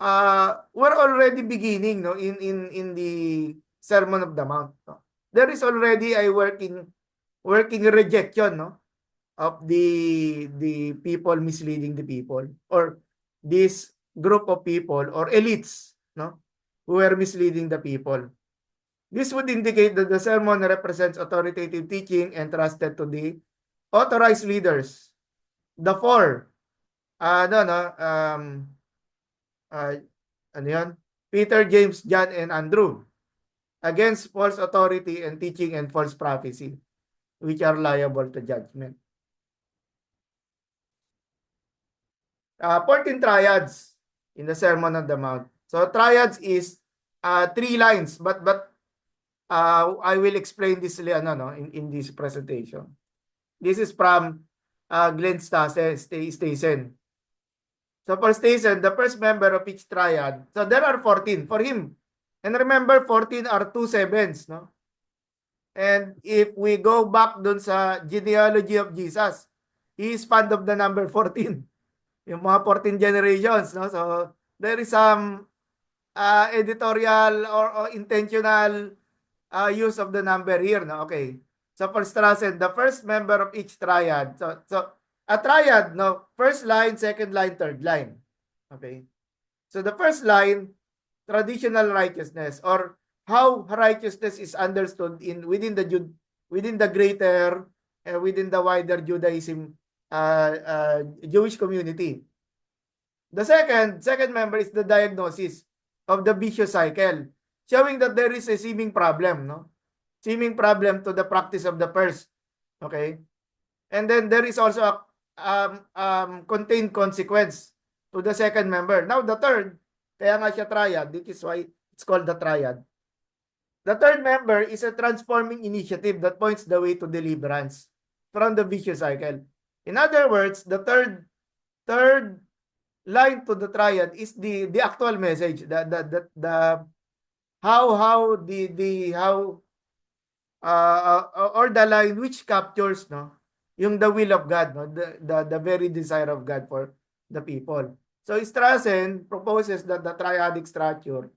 Speaker 1: were already beginning, no, in the Sermon of the Mount. No? There is already a working rejection, no, of the people misleading the people, or this group of people or elites, no, who are misleading the people. This would indicate that the sermon represents authoritative teaching entrusted to the authorized leaders. The four, Peter, James, John, and Andrew, against false authority and teaching and false prophecy, which are liable to judgment. 14 triads in the Sermon on the Mount. So triads is 3 lines, but I will explain this in this presentation. This is from Glenn Stassen. So for Stassen, the first member of each triad, so there are 14 for him. And remember, 14 are 2 sevens, no? And if we go back dun sa genealogy of Jesus, he is fond of the number 14. Yung mga 14 generations, no? So there is some editorial or intentional use of the number here, no? Okay. So for Stassen, the first member of each triad. So a triad, no? First line, second line, third line. Okay. So the first line, traditional righteousness, or how righteousness is understood within the greater within the wider Judaism Jewish community. The second member is the diagnosis of the vicious cycle, showing that there is a seeming problem, no? Seeming problem to the practice of the first. Okay? And then there is also a contained consequence to the second member. Now the third, kaya nga siya triad, this is why it's called the triad. The third member is a transforming initiative that points the way to deliverance from the vicious cycle. In other words, the third line to the triad is the actual message, or the line which captures, no, yung the will of God, no, the very desire of God for the people. So Stassen proposes that the triadic structure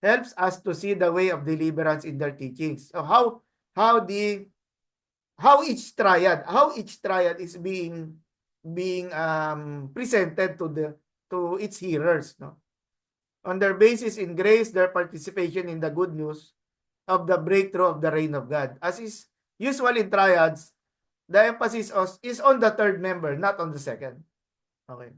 Speaker 1: helps us to see the way of deliverance in their teachings. So how each triad is being presented to its hearers, no? On their basis in grace, their participation in the good news of the breakthrough of the reign of God. As is usual in triads, the emphasis is on the third member, not on the second. Okay.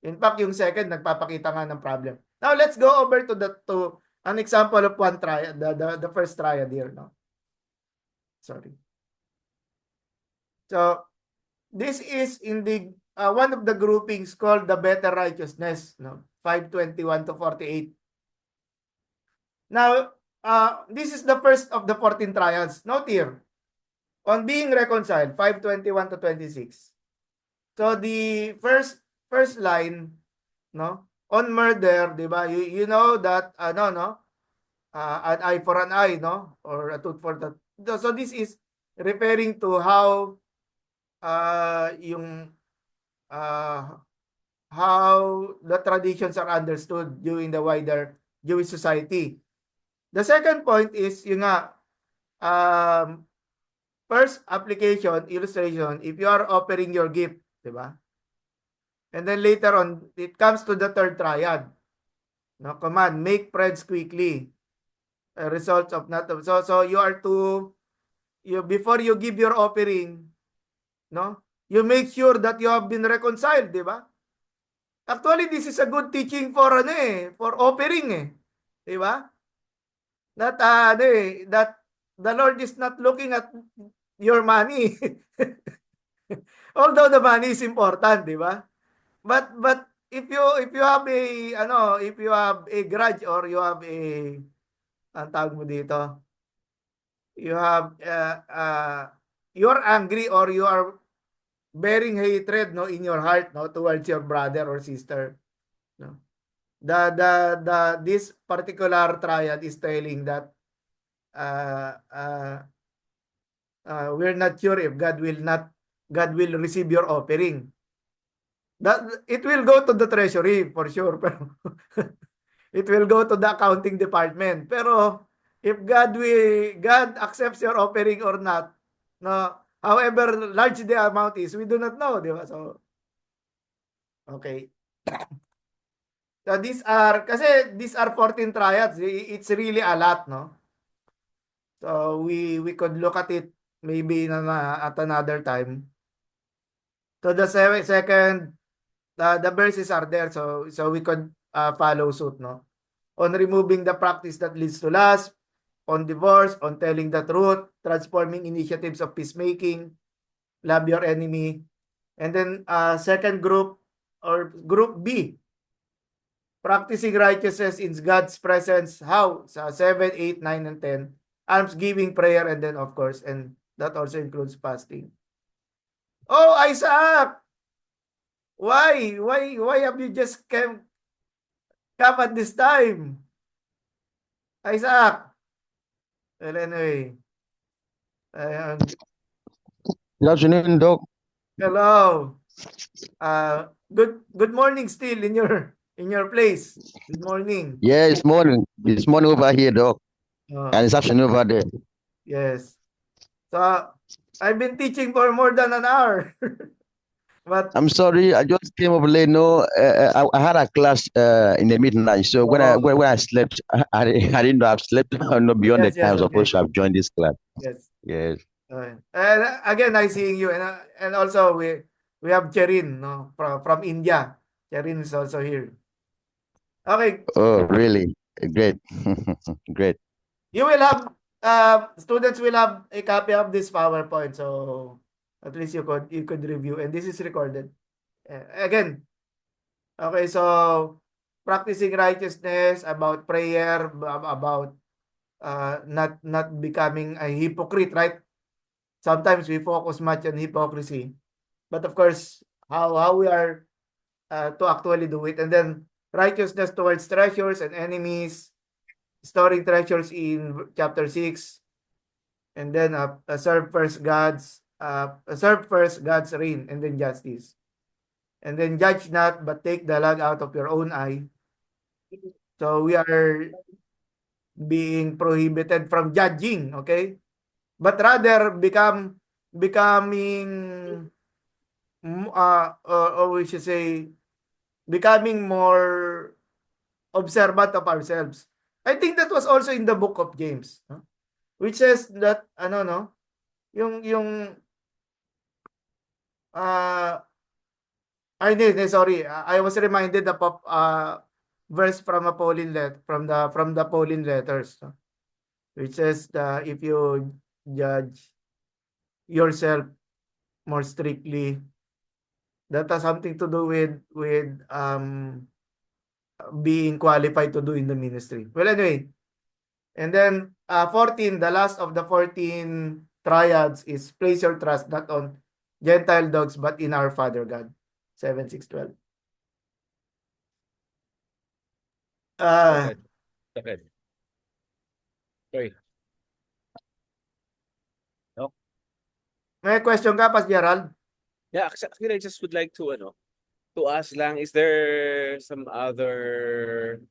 Speaker 1: In fact, yung second nagpapakita nga ng problem. Now let's go over to an example of one triad, the first triad here, no? Sorry. So this is in the one of the groupings called the better righteousness, no? 521 to 48. Now, this is the first of the 14 triads. Note here, on being reconciled, 5:21 to 26. So the first line, no, on murder, di ba? You know that no, an eye for an eye, no, or a tooth for the. So this is referring to how yung how the traditions are understood during the wider Jewish society. The second point is yung nga, first application, illustration, if you are offering your gift, di ba? And then later on, it comes to the third triad. No, command, make friends quickly. Results of not, so you are to, before you give your offering, no, you make sure that you have been reconciled, di ba? Actually, this is a good teaching for for offering di ba? That that the Lord is not looking at your money. Although the money is important, di ba? But if you have a if you have a grudge or you have a, ang tawag mo dito, you have you're angry or you are bearing hatred, no, in your heart, no, towards your brother or sister, no, this particular triad is telling that we're not sure if God will receive your offering. That it will go to the treasury for sure, pero it will go to the accounting department. Pero if God accepts your offering or not, no, however large the amount is, we do not know, di ba? So okay. So these are 14 triads. It's really a lot, no? So we could look at it maybe at another time. So the second, the verses are there, so we could follow suit, no? On removing the practice that leads to lust, on divorce, on telling the truth, transforming initiatives of peacemaking, love your enemy, and then second group, or group B, practicing righteousness in God's presence. How? Sa 7, 8, 9, and 10. Almsgiving, prayer, and then of course, and that also includes fasting. Oh, Isaac! Why have you just come at this time? Isaac! Well, anyway.
Speaker 4: Good afternoon, Doc.
Speaker 1: Hello. Good morning still in your place. Good morning.
Speaker 4: Yeah, it's morning. It's morning over here, Doc. And it's afternoon over there.
Speaker 1: Yes. So I've been teaching for more than an hour. But
Speaker 4: I'm sorry, I just came up late. No, I had a class in the midnight. So when I slept, I didn't know I've slept no beyond
Speaker 1: yes,
Speaker 4: the time I was
Speaker 1: okay.
Speaker 4: supposed to have joined this class.
Speaker 1: Yes.
Speaker 4: Yes.
Speaker 1: And again, nice seeing you. And also we have Cherin, no, from India. Cherin is also here. Okay.
Speaker 4: Oh, really? Great. Great.
Speaker 1: You will have students will have a copy of this PowerPoint, so at least you could review, and this is recorded. Again, okay, so practicing righteousness, about prayer, about not becoming a hypocrite, right? Sometimes we focus much on hypocrisy, but of course, how we are to actually do it, and then righteousness towards treasures and enemies, storing treasures in chapter 6, and then serve first God's reign, and then justice, and then judge not, but take the log out of your own eye. So we are being prohibited from judging, okay, but rather becoming or we should say becoming more observant of ourselves. I think that was also in the book of James, no? Which says that yung sorry, I was reminded of verse from a Pauline from the Pauline letters, no? Which says that if you judge yourself more strictly, that has something to do with being qualified to do in the ministry. Well, anyway, And then 14, the last of the 14 triads is place your trust not on Gentile dogs but in our Father God. 7, 6, 12.
Speaker 5: Okay. Okay. Sorry. No?
Speaker 1: May question ka, Pas Gerald?
Speaker 5: Yeah, actually, I just would like to ask lang, is there some other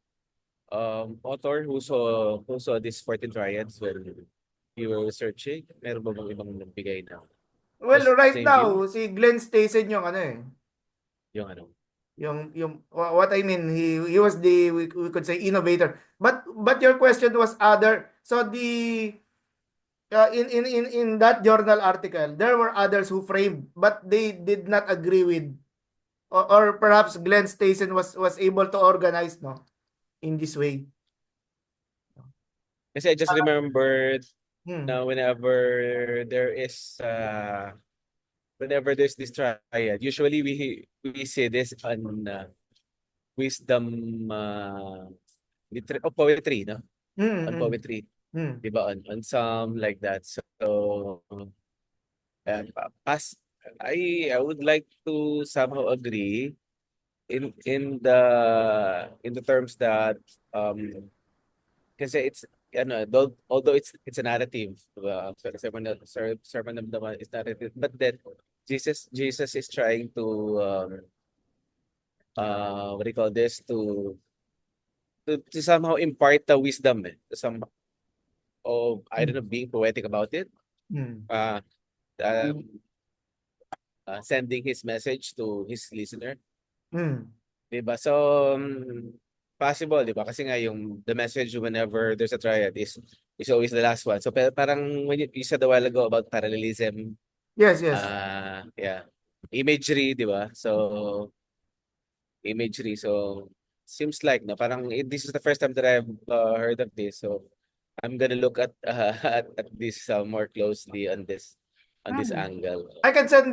Speaker 5: author who saw these 14 triads when you were researching? Meron ba bang ibang nagbigay na
Speaker 1: Well,
Speaker 5: just
Speaker 1: right
Speaker 5: same
Speaker 1: now,
Speaker 5: view?
Speaker 1: si Glenn Stacy yung ano eh.
Speaker 5: Yung ano?
Speaker 1: What I mean, he was the we could say innovator. But your question was other. So the in that journal article, there were others who framed, but they did not agree with, or perhaps Glenn Stacy was able to organize no in this way.
Speaker 5: Kasi I just remembered
Speaker 1: Hmm.
Speaker 5: na whenever there's this triad, usually we see this on wisdom poetry, no? On
Speaker 1: Hmm.
Speaker 5: poetry,
Speaker 1: Hmm.
Speaker 5: di ba? On some like that. So pas I would like to somehow agree in the terms that kasi it's although it's a narrative, sermon of the Mount is narrative, but then Jesus is trying to what do you call this, to somehow impart the wisdom, to some of, I don't know, being poetic about it,
Speaker 1: Hmm.
Speaker 5: um, sending his message to his listener.
Speaker 1: Hmm.
Speaker 5: Diba? So, possible, diba? Kasi nga yung the message whenever there's a triad is always the last one. So, parang when you said a while ago about parallelism,
Speaker 1: Yes.
Speaker 5: yeah, imagery, diba? So, imagery. So, seems like, no, parang this is the first time that I've heard of this. So, I'm gonna look at at this more closely on this angle.
Speaker 1: I can send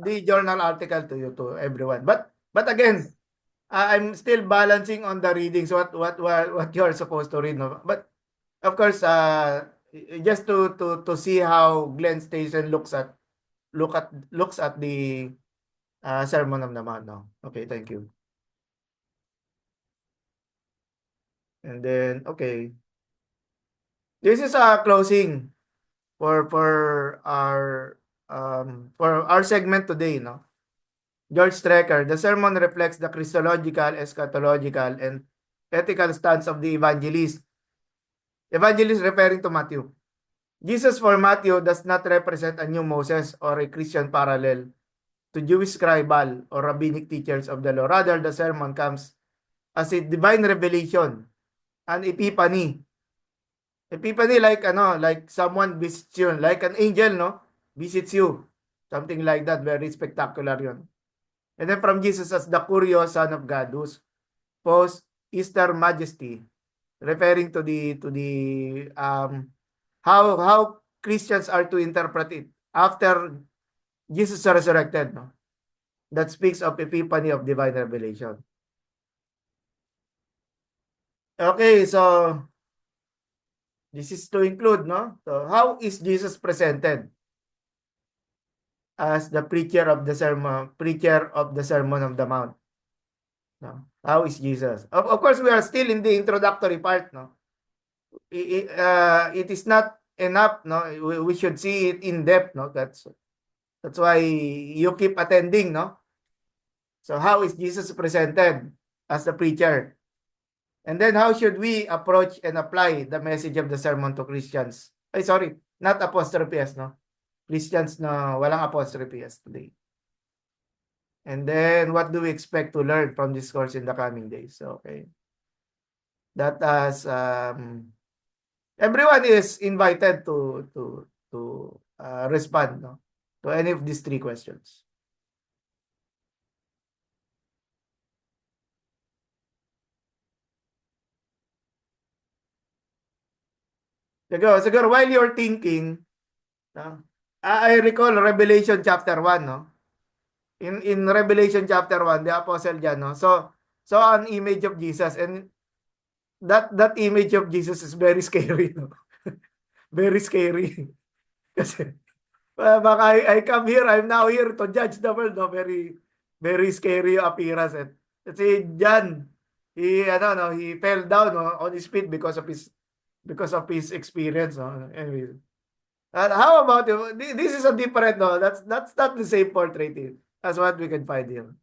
Speaker 1: the journal article to you to everyone. But again, I'm still balancing on the readings what you're supposed to read. No? But of course, just to see how Glenn Station looks at the Sermon on the Mount. No? Okay, thank you. And then okay, this is a closing for our segment today. No, George Strecker, the sermon reflects the Christological, eschatological, and ethical stance of the evangelist. Evangelist referring to Matthew. Jesus for Matthew does not represent a new Moses or a Christian parallel to Jewish scribal or rabbinic teachers of the law. Rather, the sermon comes as a divine revelation, an epiphany. Epiphany like someone visits you, like an angel, no? Visits you. Something like that, very spectacular yun. And then from Jesus as the curious Son of God, whose post-Easter majesty, referring to the how Christians are to interpret it after Jesus resurrected, no? That speaks of epiphany of divine revelation. Okay, so this is to include, no? So how is Jesus presented as the preacher of the Sermon of the Mount? No? How is Jesus? Of course, we are still in the introductory part, no? It is not enough, no? We should see it in depth, no? That's why you keep attending, no? So how is Jesus presented as the preacher? And then how should we approach and apply the message of the sermon to Christians? Ay, sorry, not apostrophe S, no? Christians na walang apostrophe S today. And then what do we expect to learn from this course in the coming days? Okay. That as everyone is invited to respond, no, to any of these three questions. Siguro while you're thinking, no, I recall Revelation chapter 1, no? In Revelation chapter 1, the apostle John, no? So an image of Jesus, and that image of Jesus is very scary, no? Very scary. Kasi baka I come here, I'm now here to judge the world, no? Very very scary yung appearance. Kasi John, he fell down, no, on his feet because of his experience, no? Anyway. How about you? This is a different, no? That's not the same portrait here. That's what we can find here.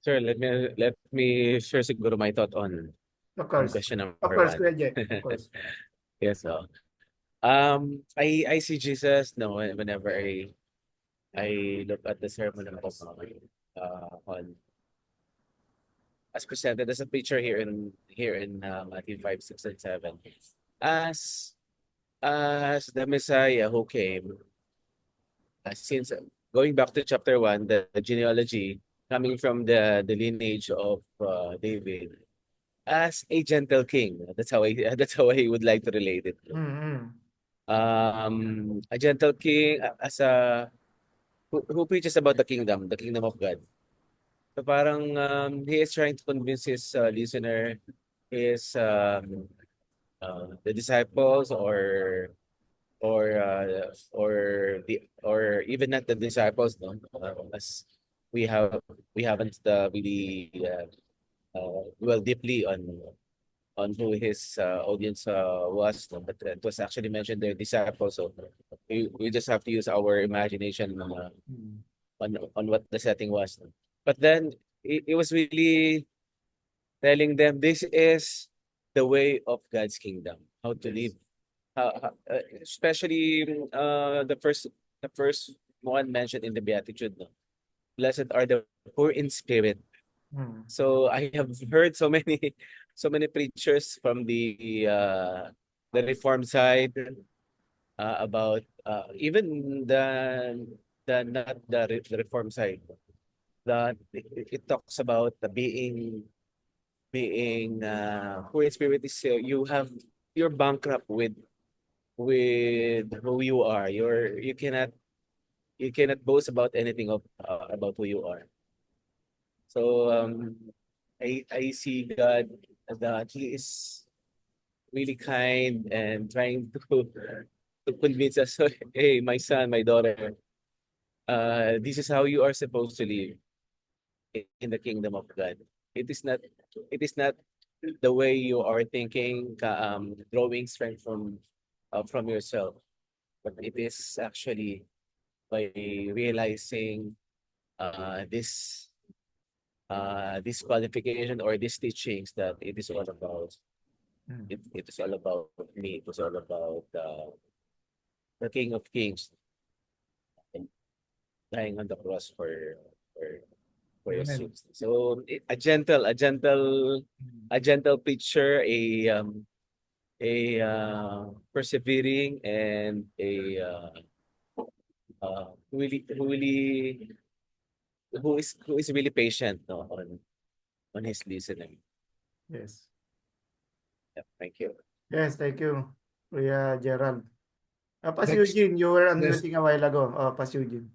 Speaker 5: Sir, let me share siguro my thought on
Speaker 1: Of course.
Speaker 5: question
Speaker 1: Of
Speaker 5: number
Speaker 1: course,
Speaker 5: one.
Speaker 1: Kuya Jay. Of course.
Speaker 5: Yes, I see Jesus no whenever I look at the Sermon on the Mount, on as presented as a picture here in Matthew 5, 6, and 7, as the Messiah who came, since going back to chapter 1, the genealogy coming from the lineage of David, as a gentle king. That's how I would like to relate it.
Speaker 1: Mm-hmm.
Speaker 5: A gentle king, as a who preaches about the kingdom of God. So parang he is trying to convince his listener, his the disciples, or even not the disciples, no, as we haven't really dwell deeply on who his audience was, no? But it was actually mentioned their disciples, so we just have to use our imagination on what the setting was, no? But then it was really telling them this is the way of God's kingdom, how to live, especially the first one mentioned in the Beatitude, no? Blessed are the poor in spirit. So I have heard so many preachers from the Reformed side about even not the Reformed side, that it talks about the being poor in spirit is you're bankrupt with who you are. You cannot boast about anything about who you are. So I see God that He is really kind and trying to convince us, hey, my son, my daughter, this is how you are supposed to live in the kingdom of God. It is not the way you are thinking, drawing strength from yourself, but it is actually by realizing this qualification or these teachings that it is all about. It is all about me. It was all about the King of Kings dying on the cross for your sins. So a gentle preacher, a persevering, and a who is really patient, no, on his listening.
Speaker 1: Yes.
Speaker 5: Yeah, thank you.
Speaker 1: Yes, thank you, Kuya Gerald. Pas
Speaker 2: Next.
Speaker 1: Eugene, you were
Speaker 2: Yes.
Speaker 1: unmuting a while ago. Pas Eugene.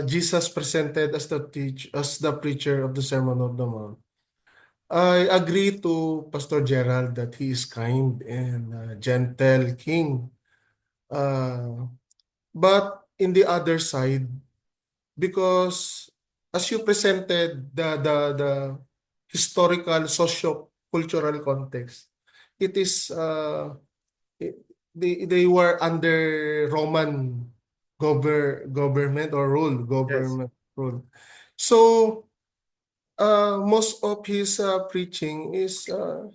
Speaker 2: Jesus presented as the preacher of the Sermon on the Mount. I agree to Pastor Gerald that he is kind and gentle king. But in the other side, because as you presented the historical socio-cultural context, it is they were under Roman government or government rule. So most of his preaching is a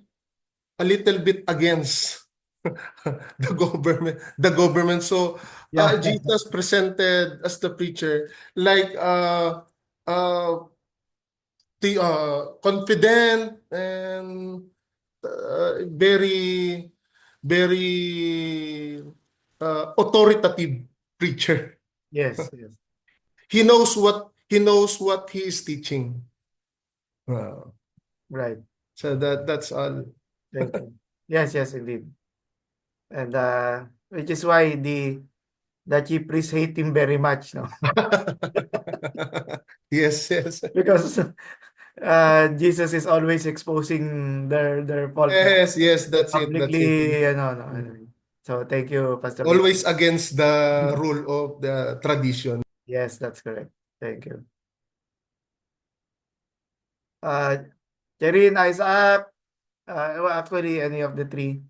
Speaker 2: little bit against the government. So Jesus presented as the preacher like confident and very authoritative preacher.
Speaker 1: Yes.
Speaker 2: He knows what he is teaching.
Speaker 1: Right.
Speaker 2: So that's all.
Speaker 1: Thank you. Yes, indeed. And which is why the chief priests hate him very much, no?
Speaker 2: Yes, yes.
Speaker 1: Because Jesus is always exposing their fault
Speaker 2: Yes, yes, that's it. That's it.
Speaker 1: publicly, ano. So thank you, Pastor.
Speaker 2: Always against the rule of the tradition.
Speaker 1: Yes, that's correct. Thank you. Cherin, Isaac, well, actually any of the three.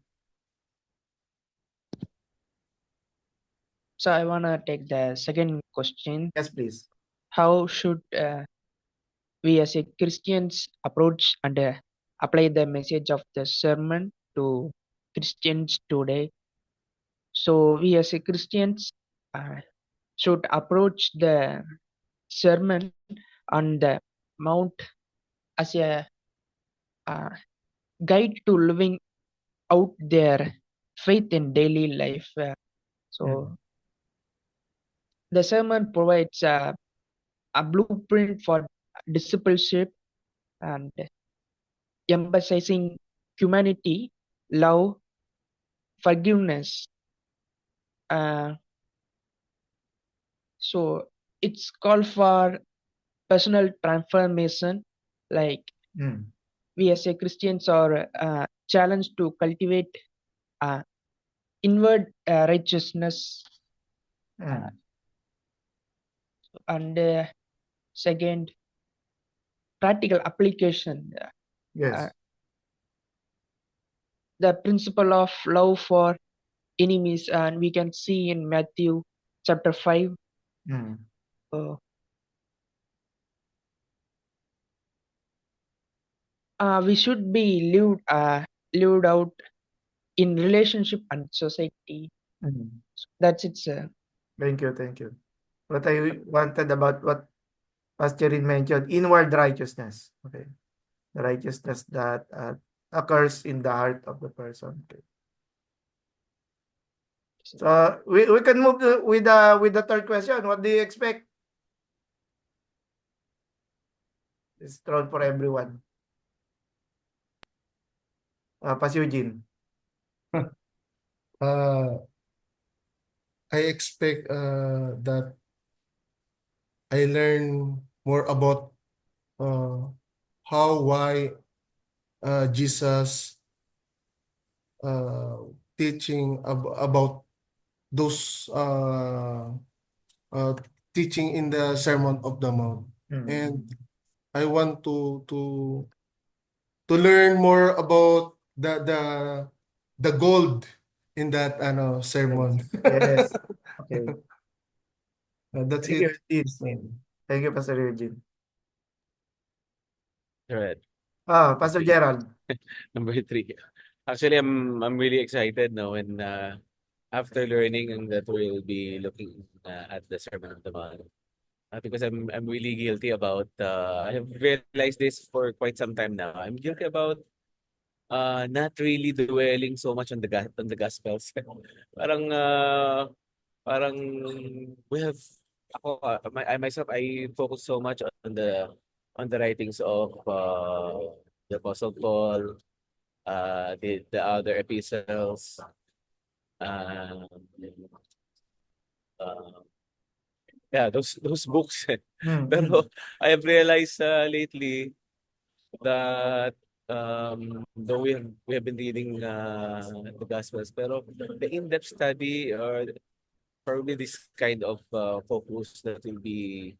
Speaker 3: So I wanna take the second question.
Speaker 1: Yes, please.
Speaker 3: How should we as a Christians approach and apply the message of the sermon to Christians today? So we as a Christians should approach the sermon on the mount as a guide to living out their faith in daily life. So the sermon provides a blueprint for discipleship and emphasizing humanity, love, forgiveness. So it's called for personal transformation, like we as a Christians are challenged to cultivate inward righteousness. And second, practical application.
Speaker 1: Yes.
Speaker 3: The principle of love for enemies, and we can see in Matthew chapter 5. We should be lived out in relationship and society. That's it, sir.
Speaker 1: Thank you. What I wanted about what Pastor Rin mentioned, inward righteousness. Okay. The righteousness that occurs in the heart of the person. Okay. So we can move with the third question. What do you expect? It's thrown for everyone. Pastor Eugene.
Speaker 2: I expect that I learn more about why Jesus teaching about those teaching in the Sermon of the Mount. And I want to learn more about the gold in that sermon.
Speaker 1: Yes. Okay.
Speaker 2: That's
Speaker 1: Thank
Speaker 2: it.
Speaker 1: you, Thank you, Pastor Eugene.
Speaker 5: Right.
Speaker 1: Pastor Gerald.
Speaker 5: Number 3. Actually, I'm really excited now when after learning that we'll be looking at the Sermon on the Mount. Because I'm really guilty about I have realized this for quite some time now. I'm guilty about not really dwelling so much on the Gospels. parang we have I myself I focus so much on the writings of the Apostle Paul, the other epistles, yeah, those books. Pero I have realized lately that though we have been reading the Gospels, pero the in-depth study or probably this kind of focus that we'll be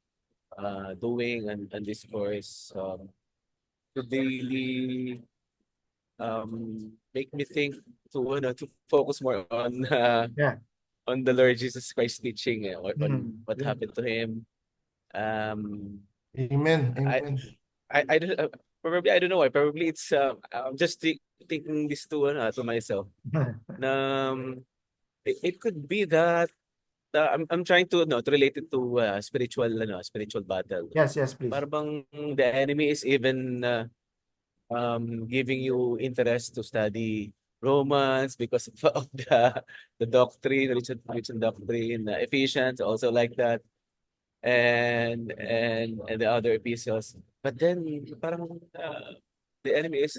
Speaker 5: doing and this course to really make me think to focus more on on the Lord Jesus Christ teaching on what happened to him.
Speaker 2: Amen.
Speaker 5: I don't probably I don't know why. Probably it's I'm just thinking this to myself. It could be that I'm trying to relate it to spiritual battle.
Speaker 1: Yes, please.
Speaker 5: Para bang the enemy is even giving you interest to study Romans because of the doctrine, Christian doctrine, Ephesians also like that, and the other epistles. But then parang the enemy is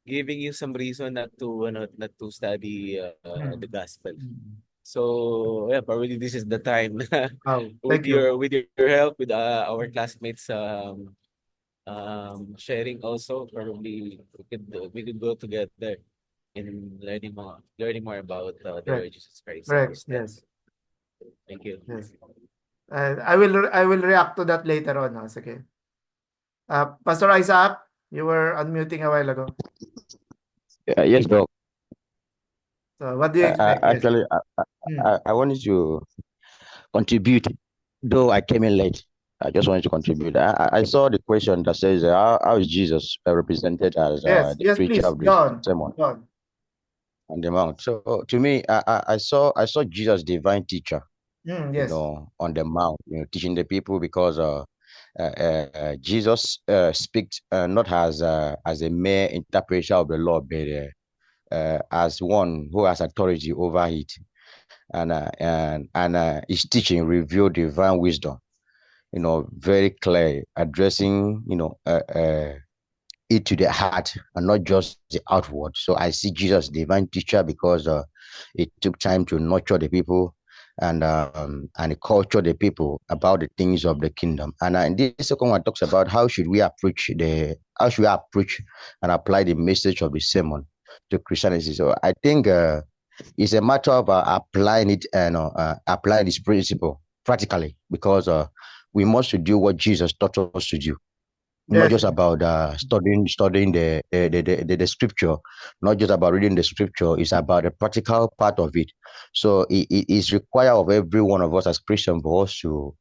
Speaker 5: giving you some reason not to study the gospel. So yeah, probably this is the time
Speaker 1: Wow,
Speaker 5: with
Speaker 1: thank you.
Speaker 5: your help with our classmates sharing also. Probably we could go together in learning more about the
Speaker 1: Correct,
Speaker 5: Lord Jesus Christ and
Speaker 1: correct.
Speaker 5: His death.
Speaker 1: Yes,
Speaker 5: Thank you.
Speaker 1: yes. I will react to that later on. No? Sige. Pastor Isaac, you were unmuting a while ago.
Speaker 4: Yes, Doc.
Speaker 1: So what do you expect? Yes.
Speaker 4: Actually,
Speaker 1: Hmm.
Speaker 4: I wanted to contribute, though I came in late. I just wanted to contribute. I saw the question that says, how is Jesus represented as
Speaker 1: Yes,
Speaker 4: the
Speaker 1: yes,
Speaker 4: preacher
Speaker 1: please.
Speaker 4: of
Speaker 1: Go
Speaker 4: this
Speaker 1: on.
Speaker 4: sermon
Speaker 1: Go on.
Speaker 4: on the mount? So to me, I saw Jesus, divine teacher,
Speaker 1: Yes.
Speaker 4: on the mount, teaching the people because Jesus speaks not as a mere interpreter of the law, but as one who has authority over it, and his teaching revealed divine wisdom, very clear, addressing it to the heart and not just the outward. So I see Jesus divine teacher because it took time to nurture the people and culture the people about the things of the kingdom. And this second one talks about how should we approach and apply the message of the sermon to Christianity. So I think it's a matter of applying it and applying this principle practically because we must do what Jesus taught us to do, not
Speaker 1: Yes.
Speaker 4: just about studying the scripture, not just about reading the scripture. It's about the practical part of it. So it is required of every one of us as Christians for us to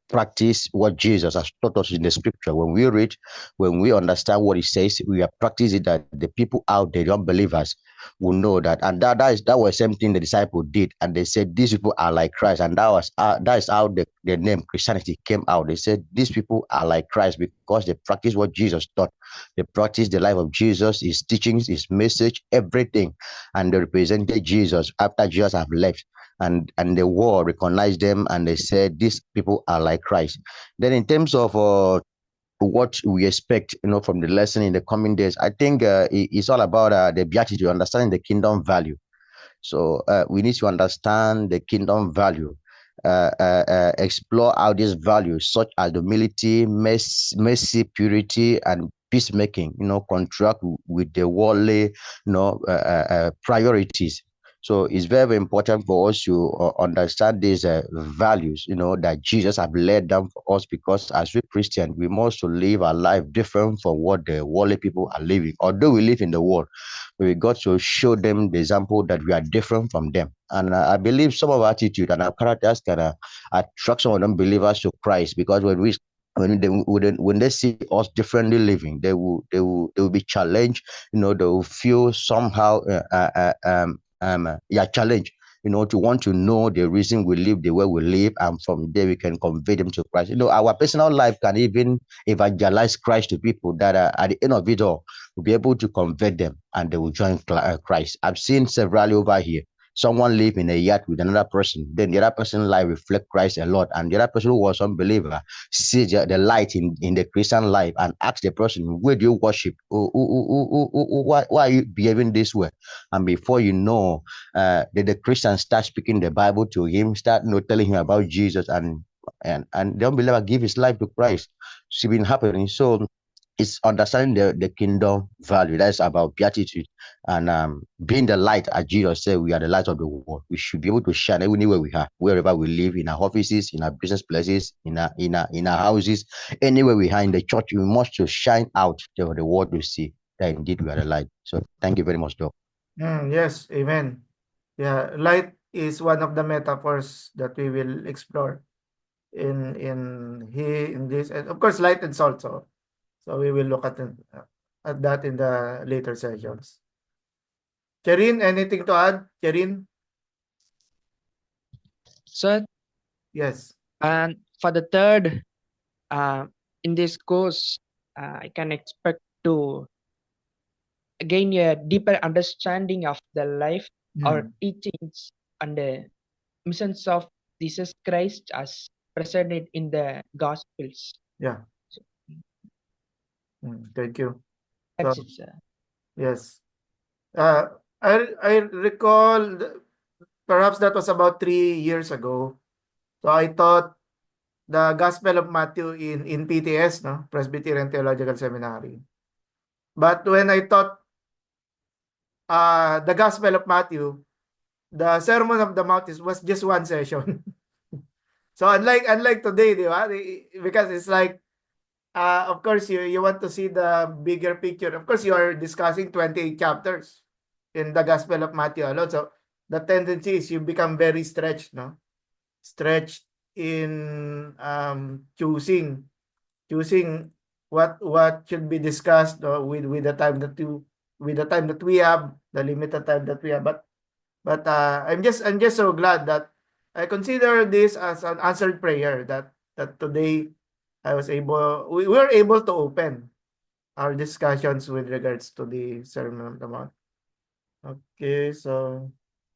Speaker 4: practice what Jesus has taught us in the scripture. When we read, when we understand what it says, we are practicing it, that the people out there, the unbelievers, will know that. And that was the same thing the disciples did, and they said these people are like Christ, and that is how the name Christianity came out. They said these people are like Christ because they practice what Jesus taught. They practice the life of Jesus, his teachings, his message, everything, and they represented Jesus after Jesus have left. And the world recognized them, and they said these people are like Christ. Then in terms of what we expect, from the lesson in the coming days, I think it's all about the beatitude, understanding the kingdom value. So we need to understand the kingdom value, explore how these values, such as humility, mercy, purity, and peacemaking, contract with the worldly, priorities. So it's very, very important for us to understand these values, that Jesus have laid down for us, because as we Christians, we must live our life different from what the worldly people are living. Although we live in the world, we got to show them the example that we are different from them. And I believe some of our attitude and our characters can attract some of them believers to Christ, because when they see us differently living, they will be challenged. They will feel somehow challenged. To want to know the reason we live the way we live, and from there we can convey them to Christ. Our personal life can even evangelize Christ to people that at the end of it all will be able to convert them, and they will join Christ. I've seen several over here. Someone live in a yacht with another person, then the other person's life reflect Christ a lot, and the other person who was unbeliever see the light in the Christian life and ask the person, where do you worship? Why are you behaving this way? And before you know, the Christian start speaking the Bible to him, start telling him about Jesus, and the unbeliever give his life to Christ. It's been happening. So it's understanding the kingdom value. That's about beatitude and being the light. As Jesus said, we are the light of the world. We should be able to shine anywhere we are, wherever we live, in our offices, in our business places, in our houses, anywhere we are in the church. We must to shine out the world to see that indeed we are the light. So thank you very much, Doc.
Speaker 1: Yes, amen. Yeah, light is one of the metaphors that we will explore in this, and of course light and salt. So we will look at that in the later sessions. Cherin, anything to add? Cherin?
Speaker 3: Sir,
Speaker 1: Yes.
Speaker 3: and for the third, in this course, I can expect to gain a deeper understanding of the life or teachings and the missions of Jesus Christ as presented in the Gospels.
Speaker 1: Yeah.
Speaker 3: So,
Speaker 1: Thank you.
Speaker 3: that's
Speaker 1: So,
Speaker 3: it, sir.
Speaker 1: yes. I recall perhaps that was about 3 years ago. So I taught the Gospel of Matthew in PTS, no, Presbyterian Theological Seminary. But when I taught the Gospel of Matthew, the Sermon of the Mount was just one session. So unlike today, di ba? Because it's like, of course, you want to see the bigger picture. Of course, you are discussing 28 chapters in the Gospel of Matthew alone. So the tendency is you become very stretched, no? Stretched in choosing what should be discussed, with the time that we have, the limited time that we have. But I'm just so glad that I consider this as an answered prayer, that today we were able to open our discussions with regards to the Sermon on the Mount. Okay, so